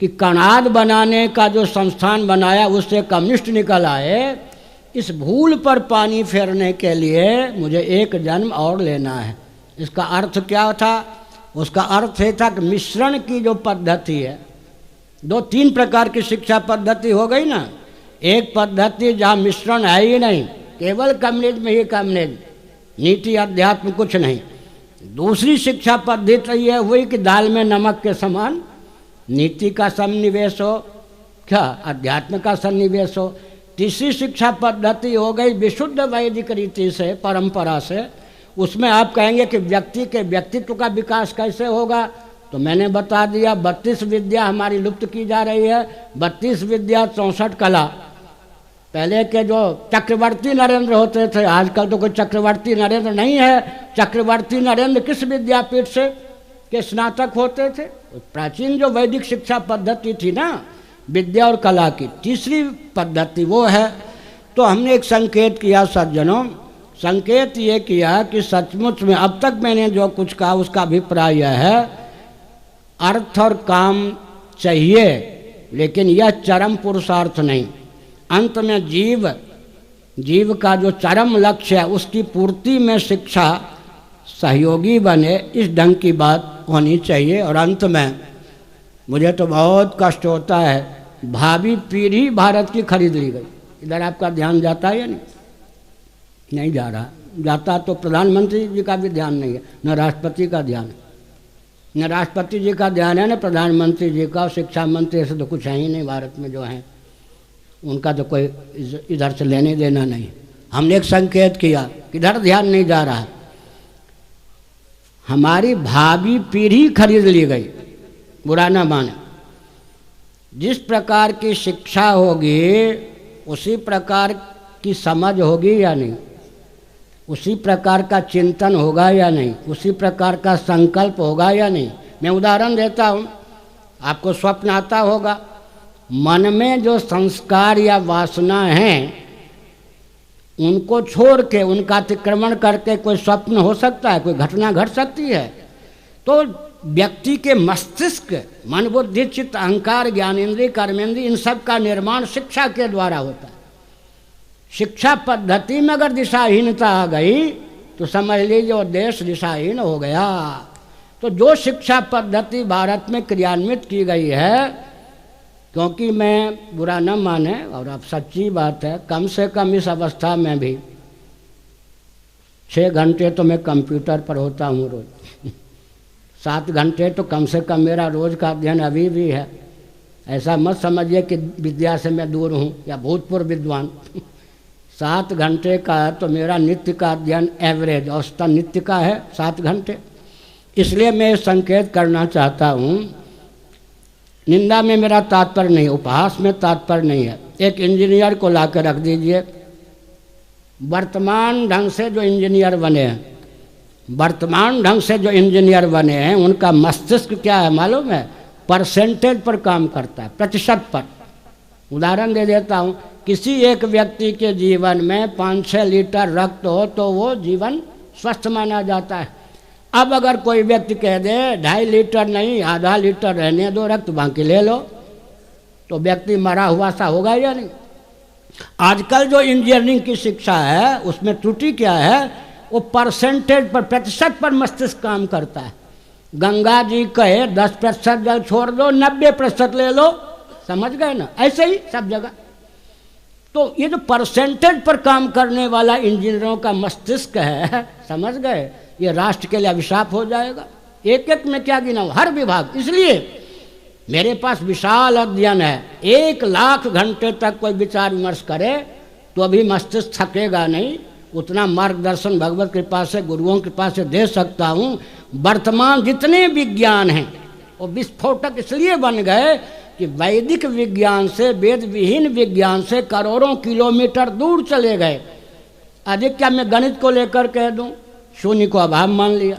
कि कणाद बनाने का जो संस्थान बनाया उससे कम्युनिस्ट निकल आए, इस भूल पर पानी फेरने के लिए मुझे एक जन्म और लेना है। इसका अर्थ क्या था? उसका अर्थ ये था कि मिश्रण की जो पद्धति है, 2-3 प्रकार की शिक्षा पद्धति हो गई ना। एक पद्धति जहाँ मिश्रण है ही नहीं, केवल कम्युनिज्म ही कम्युनिज्म, नीति अध्यात्म कुछ नहीं। दूसरी शिक्षा पद्धति ये हुई कि दाल में नमक के समान नीति का सन्निवेश हो, क्या अध्यात्म का सन्निवेश हो। तीसरी शिक्षा पद्धति हो गई विशुद्ध वैदिक रीति से, परंपरा से। उसमें आप कहेंगे कि व्यक्ति के व्यक्तित्व का विकास कैसे होगा, तो मैंने बता दिया 32 विद्या हमारी लुप्त की जा रही है। 32 विद्या, 64 कला। पहले के जो चक्रवर्ती नरेंद्र होते थे, आजकल तो कोई चक्रवर्ती नरेंद्र नहीं है। चक्रवर्ती नरेंद्र किस विद्यापीठ से के स्नातक होते थे? प्राचीन जो वैदिक शिक्षा पद्धति थी ना, विद्या और कला की। तीसरी पद्धति वो है। तो हमने एक संकेत किया सज्जनों, संकेत ये किया कि सचमुच में अब तक मैंने जो कुछ कहा उसका अभिप्राय यह है, अर्थ और काम चाहिए, लेकिन यह चरम पुरुषार्थ नहीं। अंत में जीव का जो चरम लक्ष्य है उसकी पूर्ति में शिक्षा सहयोगी बने, इस ढंग की बात होनी चाहिए। और अंत में मुझे तो बहुत कष्ट होता है, भावी पीढ़ी भारत की खरीद ली गई। इधर आपका ध्यान जाता है या नहीं जा रहा? जाता तो प्रधानमंत्री जी का भी ध्यान नहीं है, न राष्ट्रपति का ध्यान है, न राष्ट्रपति जी का ध्यान है, न प्रधानमंत्री जी का। शिक्षा मंत्री ऐसे तो कुछ है ही नहीं भारत में, जो हैं उनका तो कोई इधर से लेने देना नहीं। हमने एक संकेत किया, किधर ध्यान नहीं जा रहा। हमारी भावी पीढ़ी खरीद ली गई, बुरा ना माने। जिस प्रकार की शिक्षा होगी उसी प्रकार की समझ होगी या नहीं, उसी प्रकार का चिंतन होगा या नहीं, उसी प्रकार का संकल्प होगा या नहीं। मैं उदाहरण देता हूँ, आपको स्वप्न आता होगा। मन में जो संस्कार या वासना हैं उनको छोड़ के, उनका अतिक्रमण करके कोई स्वप्न हो सकता है, कोई घटना घट सकती है। तो व्यक्ति के मस्तिष्क, मन, बुद्धि, चित्त, अहंकार, ज्ञानेंद्रिय, कर्मेंद्रिय, इन सब का निर्माण शिक्षा के द्वारा होता है। शिक्षा पद्धति में अगर दिशाहीनता आ गई तो समझ लीजिए वो देश दिशाहीन हो गया। तो जो शिक्षा पद्धति भारत में क्रियान्वित की गई है, क्योंकि मैं बुरा न माने और अब सच्ची बात है, कम से कम इस अवस्था में भी 6 घंटे तो मैं कंप्यूटर पर होता हूँ रोज, 7 घंटे तो कम से कम मेरा रोज का अध्ययन अभी भी है। ऐसा मत समझिए कि विद्या से मैं दूर हूँ या भूतपूर्व विद्वान। 7 घंटे का तो मेरा नित्य का अध्ययन एवरेज औसतन नित्य का है 7 घंटे। इसलिए मैं संकेत करना चाहता हूँ, निंदा में मेरा तात्पर्य नहीं, उपहास में तात्पर्य नहीं है। एक इंजीनियर को ला कर रख दीजिए, वर्तमान ढंग से जो इंजीनियर बने हैं, वर्तमान ढंग से जो इंजीनियर बने हैं, उनका मस्तिष्क क्या है मालूम है? परसेंटेज पर काम करता है, प्रतिशत पर। उदाहरण दे देता हूँ, किसी एक व्यक्ति के जीवन में 5-6 लीटर रक्त हो तो वो जीवन स्वस्थ माना जाता है। अब अगर कोई व्यक्ति कह दे 2.5 लीटर नहीं, आधा लीटर रहने दो रक्त, बाकी ले लो, तो व्यक्ति मरा हुआ सा होगा या नहीं? आजकल जो इंजीनियरिंग की शिक्षा है उसमें त्रुटि क्या है? वो परसेंटेज पर, प्रतिशत पर मस्तिष्क काम करता है। गंगा जी कहे 10% जल छोड़ दो, 90% ले लो, समझ गए ना, ऐसे ही सब जगह। तो ये जो परसेंटेज पर काम करने वाला इंजीनियरों का मस्तिष्क है, समझ गए, ये राष्ट्र के लिए अभिशाप हो जाएगा। एक एक में क्या गिना, हर विभाग। इसलिए मेरे पास विशाल अध्ययन है, 1,00,000 घंटे तक कोई विचार विमर्श करे तो अभी मस्तिष्क थकेगा नहीं। उतना मार्गदर्शन भगवत कृपा से, गुरुओं की कृपा से दे सकता हूँ। वर्तमान जितने विज्ञान हैं वो विस्फोटक इसलिए बन गए कि वैदिक विज्ञान से, वेद विहीन विज्ञान से करोड़ों किलोमीटर दूर चले गए। अधिक क्या मैं गणित को लेकर कह दूं, शून्य को अभाव मान लिया,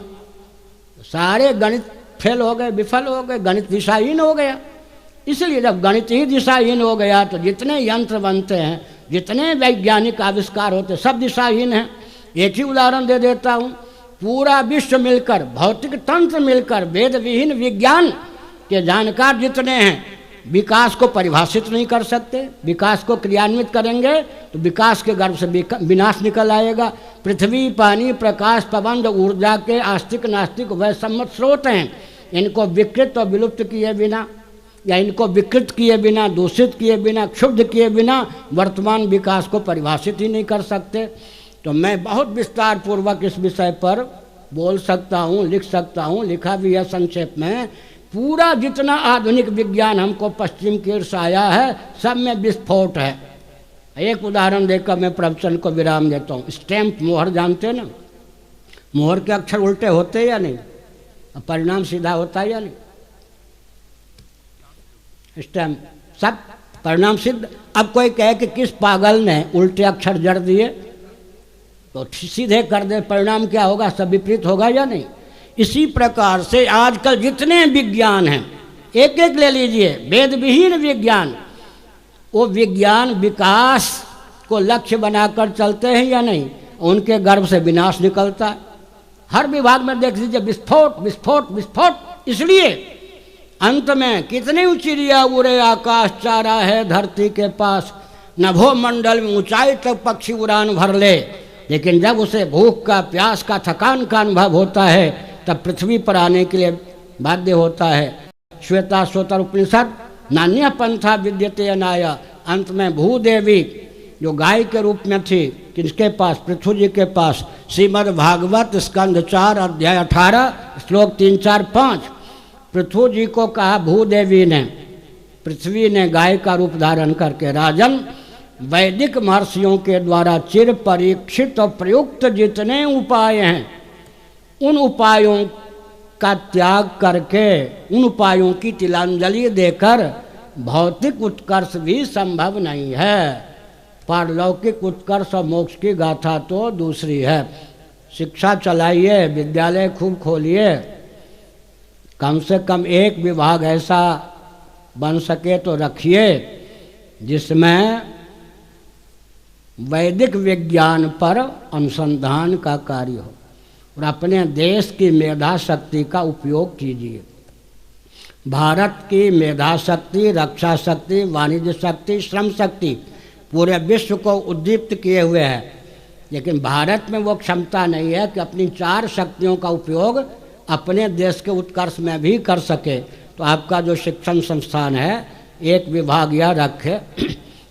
सारे गणित फेल हो गए, विफल हो गए, गणित दिशाहीन हो गया। इसलिए जब गणित ही दिशाहीन हो गया तो जितने यंत्र बनते हैं, जितने वैज्ञानिक आविष्कार होते, सब दिशाहीन हैं। एक ही उदाहरण दे देता हूँ, पूरा विश्व मिलकर, भौतिक तंत्र मिलकर, वेद विहीन विज्ञान के जानकार जितने हैं, विकास को परिभाषित नहीं कर सकते। विकास को क्रियान्वित करेंगे तो विकास के गर्भ से विनाश निकल आएगा। पृथ्वी, पानी, प्रकाश, पवन ऊर्जा के आस्तिक नास्तिक वैसम्मत स्रोत हैं। इनको विकृत और विलुप्त किए बिना, या इनको विकृत किए बिना, दूषित किए बिना, क्षुब्ध किए बिना वर्तमान विकास को परिभाषित ही नहीं कर सकते। तो मैं बहुत विस्तार पूर्वक इस विषय पर बोल सकता हूँ, लिख सकता हूँ, लिखा भी है संक्षेप में। पूरा जितना आधुनिक विज्ञान हमको पश्चिम की ओर से आया है, सब में विस्फोट है। एक उदाहरण देकर मैं प्रवचन को विराम देता हूँ। स्टैम्प, मोहर जानते ना, मोहर के अक्षर उल्टे होते या नहीं, परिणाम सीधा होता है या नहीं? स्टैम्प सब परिणाम सिद्ध। अब कोई कहे कि किस पागल ने उल्टे अक्षर जड़ दिए, तो सीधे कर दे, परिणाम क्या होगा, सब विपरीत होगा या नहीं? इसी प्रकार से आजकल जितने विज्ञान हैं, एक एक ले लीजिए, वेद विहीन विज्ञान, वो विज्ञान विकास को लक्ष्य बनाकर चलते हैं या नहीं? उनके गर्भ से विनाश निकलता है। हर विभाग में देख लीजिए, विस्फोट विस्फोट विस्फोट। इसलिए अंत में कितने चिड़िया उड़े आकाश, चारा है धरती के पास, नभो मंडल में ऊंचाई तक पक्षी उड़ान भर ले, लेकिन जब उसे भूख का, प्यास का, थकान का अनुभव होता है तब पृथ्वी पर आने के लिए बाध्य होता है। श्वेता स्वतर उपनिषद, नान्य पंथा विद्यते अनाया। अंत में भूदेवी जो गाय के रूप में थी, किसके पास? पृथ्वी जी के पास। श्रीमद् भागवत स्कंद 4 अध्याय 18 श्लोक 3, 4, 5। पृथ्वी जी को कहा भूदेवी ने, पृथ्वी ने गाय का रूप धारण करके, राजन वैदिक महर्षियों के द्वारा चिर परीक्षित और प्रयुक्त जितने उपाय हैं, उन उपायों का त्याग करके, उन उपायों की तिलांजलि देकर भौतिक उत्कर्ष भी संभव नहीं है। पारलौकिक उत्कर्ष और मोक्ष की गाथा तो दूसरी है। शिक्षा चलाइए, विद्यालय खूब खोलिए, कम से कम एक विभाग ऐसा बन सके तो रखिए जिसमें वैदिक विज्ञान पर अनुसंधान का कार्य हो, और अपने देश की मेधा शक्ति का उपयोग कीजिए। भारत की मेधा शक्ति, रक्षा शक्ति, वाणिज्य शक्ति, श्रम शक्ति पूरे विश्व को उद्दीप्त किए हुए है, लेकिन भारत में वो क्षमता नहीं है कि अपनी 4 शक्तियों का उपयोग अपने देश के उत्कर्ष में भी कर सके। तो आपका जो शिक्षण संस्थान है, एक विभाग यह रखे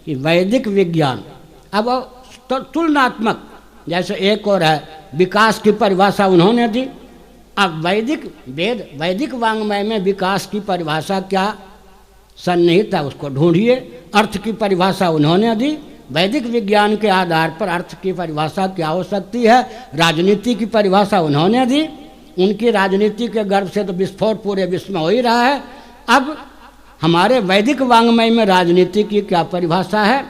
कि वैदिक विज्ञान, अब तो तुलनात्मक, जैसे एक और है विकास की परिभाषा उन्होंने दी। अब वैदिक वांग्मय में विकास की परिभाषा क्या सन्निहित है, उसको ढूंढिए। अर्थ की परिभाषा उन्होंने दी, वैदिक विज्ञान के आधार पर अर्थ की परिभाषा क्या हो सकती है। राजनीति की परिभाषा उन्होंने दी, उनकी राजनीति के गर्भ से तो विस्फोट पूरे विश्व में हो ही रहा है। अब हमारे वैदिक वांग्मय में राजनीति की क्या परिभाषा है,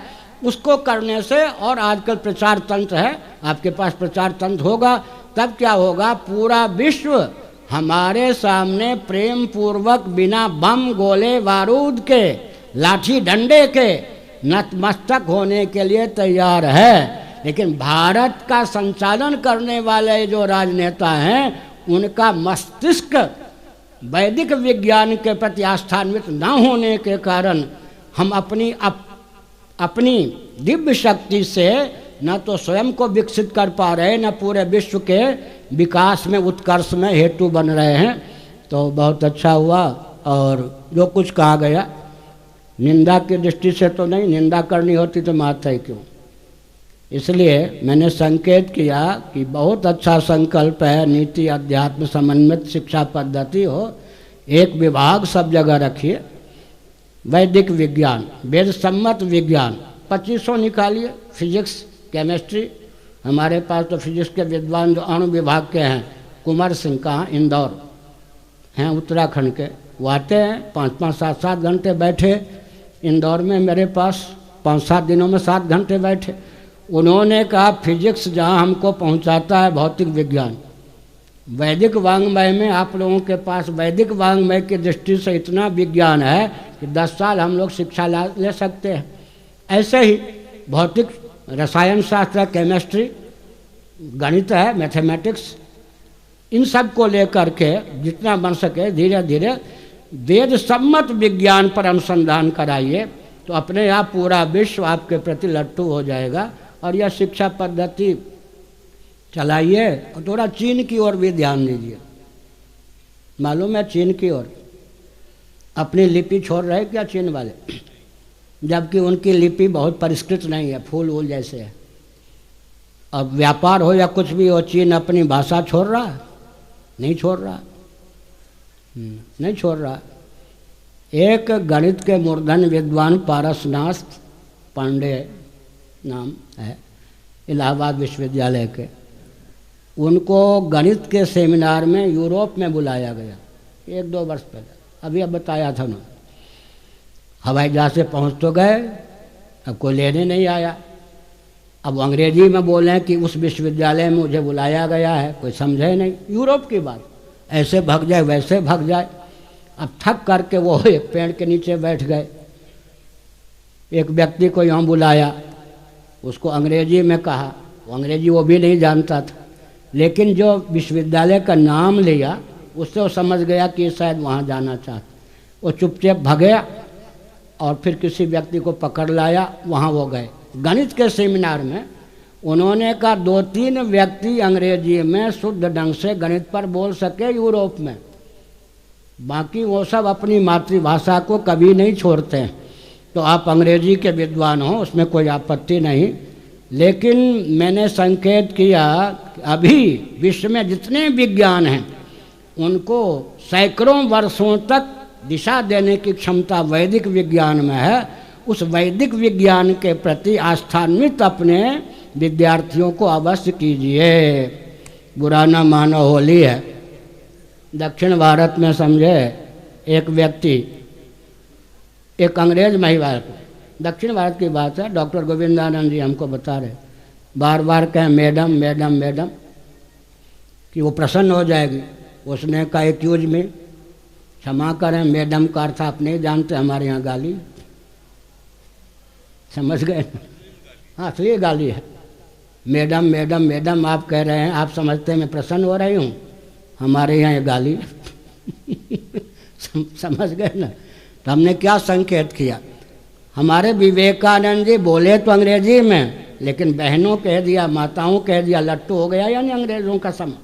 उसको करने से, और आजकल प्रचार तंत्र है, आपके पास प्रचार तंत्र होगा, तब क्या होगा, पूरा विश्व हमारे सामने प्रेम पूर्वक बिना बम, गोले, बारूद के, लाठी डंडे के नतमस्तक होने के लिए तैयार है। लेकिन भारत का संचालन करने वाले जो राजनेता हैं, उनका मस्तिष्क वैदिक विज्ञान के प्रति आस्थान्वित न होने के कारण हम अपनी दिव्य शक्ति से न तो स्वयं को विकसित कर पा रहे, न पूरे विश्व के विकास में, उत्कर्ष में हेतु बन रहे हैं। तो बहुत अच्छा हुआ, और जो कुछ कहा गया निंदा की दृष्टि से तो नहीं, निंदा करनी होती तो मारता ही क्यों। इसलिए मैंने संकेत किया कि बहुत अच्छा संकल्प है, नीति अध्यात्म समन्वित शिक्षा पद्धति हो, एक विभाग सब जगह रखिए। वैदिक विज्ञान, वेद सम्मत विज्ञान 2500 निकालिए, फिजिक्स केमिस्ट्री। हमारे पास तो फिजिक्स के विद्वान जो अणु विभाग के हैं, कुंवर सिंह, कहाँ, इंदौर हैं, उत्तराखंड के, वो आते हैं 5-5, 7-7 घंटे बैठे इंदौर में मेरे पास, 5-7 दिनों में 7 घंटे बैठे। उन्होंने कहा फिजिक्स जहाँ हमको पहुँचाता है भौतिक विज्ञान, वैदिक वांग्मय में आप लोगों के पास वैदिक वांग्मय की दृष्टि से इतना विज्ञान है कि 10 साल हम लोग शिक्षा ले सकते हैं। ऐसे ही भौतिक, रसायन शास्त्र, केमिस्ट्री, गणित है, मैथमेटिक्स, इन सब को लेकर के जितना बन सके धीरे धीरे वेद सम्मत विज्ञान पर अनुसंधान कराइए, तो अपने आप पूरा विश्व आपके प्रति लट्टू हो जाएगा। और यह शिक्षा पद्धति चलाइए। और थोड़ा चीन की ओर भी ध्यान दीजिए। मालूम है चीन की ओर अपनी लिपि छोड़ रहे क्या चीन वाले, जबकि उनकी लिपि बहुत परिष्कृत नहीं है, फूल वूल जैसे है। अब व्यापार हो या कुछ भी हो, चीन अपनी भाषा छोड़ रहा है? नहीं छोड़ रहा, नहीं छोड़ रहा। एक गणित के मूर्धन विद्वान पारसनाथ पांडे नाम है, इलाहाबाद विश्वविद्यालय के, उनको गणित के सेमिनार में यूरोप में बुलाया गया 1-2 वर्ष पहले, अभी अब बताया था उन्होंने। हवाई जहाज से पहुँच तो गए, अब कोई लेने नहीं आया। अब अंग्रेजी में बोलें कि उस विश्वविद्यालय में मुझे बुलाया गया है, कोई समझे नहीं। यूरोप की बात, ऐसे भाग जाए वैसे भाग जाए। अब थक करके वो एक पेड़ के नीचे बैठ गए। एक व्यक्ति को यहाँ बुलाया, उसको अंग्रेजी में कहा, वो अंग्रेजी वो भी नहीं जानता था, लेकिन जो विश्वविद्यालय का नाम लिया उससे वो समझ गया कि शायद वहाँ जाना चाहता। वो चुपचाप भागया और फिर किसी व्यक्ति को पकड़ लाया, वहाँ वो गए गणित के सेमिनार में। उन्होंने कहा 2-3 व्यक्ति अंग्रेजी में शुद्ध ढंग से गणित पर बोल सके यूरोप में, बाकी वो सब अपनी मातृभाषा को कभी नहीं छोड़ते हैं। तो आप अंग्रेजी के विद्वान हो, उसमें कोई आपत्ति नहीं, लेकिन मैंने संकेत किया कि अभी विश्व में जितने विज्ञान हैं उनको सैकड़ों वर्षों तक दिशा देने की क्षमता वैदिक विज्ञान में है। उस वैदिक विज्ञान के प्रति आस्थान्वित अपने विद्यार्थियों को अवश्य कीजिए। बुरा न मानो, होली है। दक्षिण भारत में समझे एक व्यक्ति, एक अंग्रेज महिला, दक्षिण भारत की बात है, डॉक्टर गोविंदानंद जी हमको बता रहे, बार बार कहें मैडम मैडम मैडम कि वो प्रसन्न हो जाएगी। उसने कहा एक्यूज में, क्षमा करें, मैडम का अर्थ आप नहीं जानते, हमारे यहाँ गाली, समझ गए? हाँ, तो ये गाली है। मैडम मैडम मैडम आप कह रहे हैं, आप समझते हैं मैं प्रसन्न हो रही हूँ, हमारे यहाँ ये गाली समझ गए ना? तो हमने क्या संकेत किया, हमारे विवेकानंद जी बोले तो अंग्रेजी में, लेकिन बहनों कह दिया, माताओं कह दिया, लट्टू हो गया यानी अंग्रेजों का समय।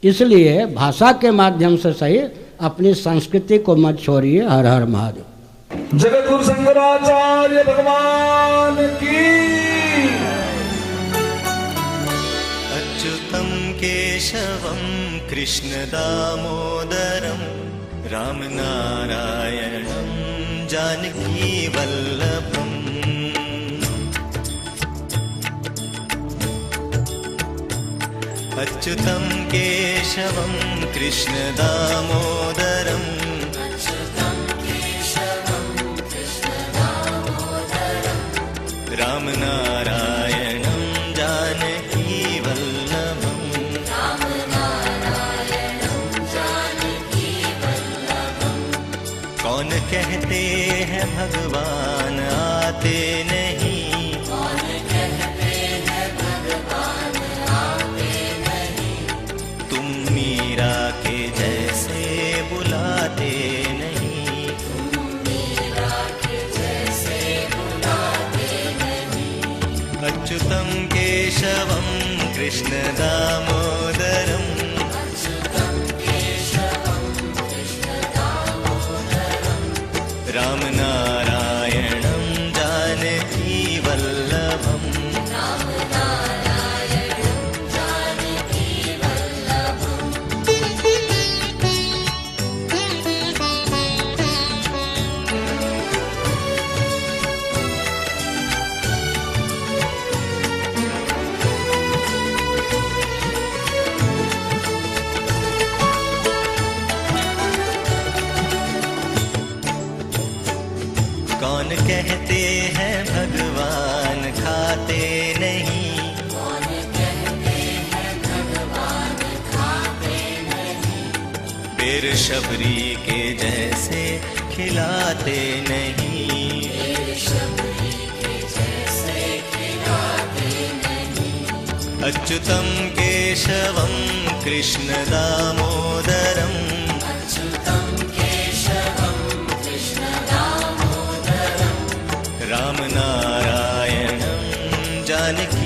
इसलिए भाषा के माध्यम से सही अपनी संस्कृति को मत छोड़िए। हर हर महादेव। जगतगुरु शंकराचार्य भगवान की। अच्युतं केशवं कृष्ण दामोदरं राम नारायणं जानकी वल्लभम् अच्युतं केशवं कृष्ण दामोदरं राम नारायणं जानकी वल्लभम् कौन कहते हैं भगवान आते नहीं, तुम मीरा के जैसे बुलाते नहीं, अच्युतं केशवं कृष्ण दामोदरम् राम नारायण कहते हैं भगवान खाते नहीं, फिर शबरी के जैसे खिलाते नहीं, अच्युतम केशवम कृष्ण दामोदरम, राम नारायणं जानकी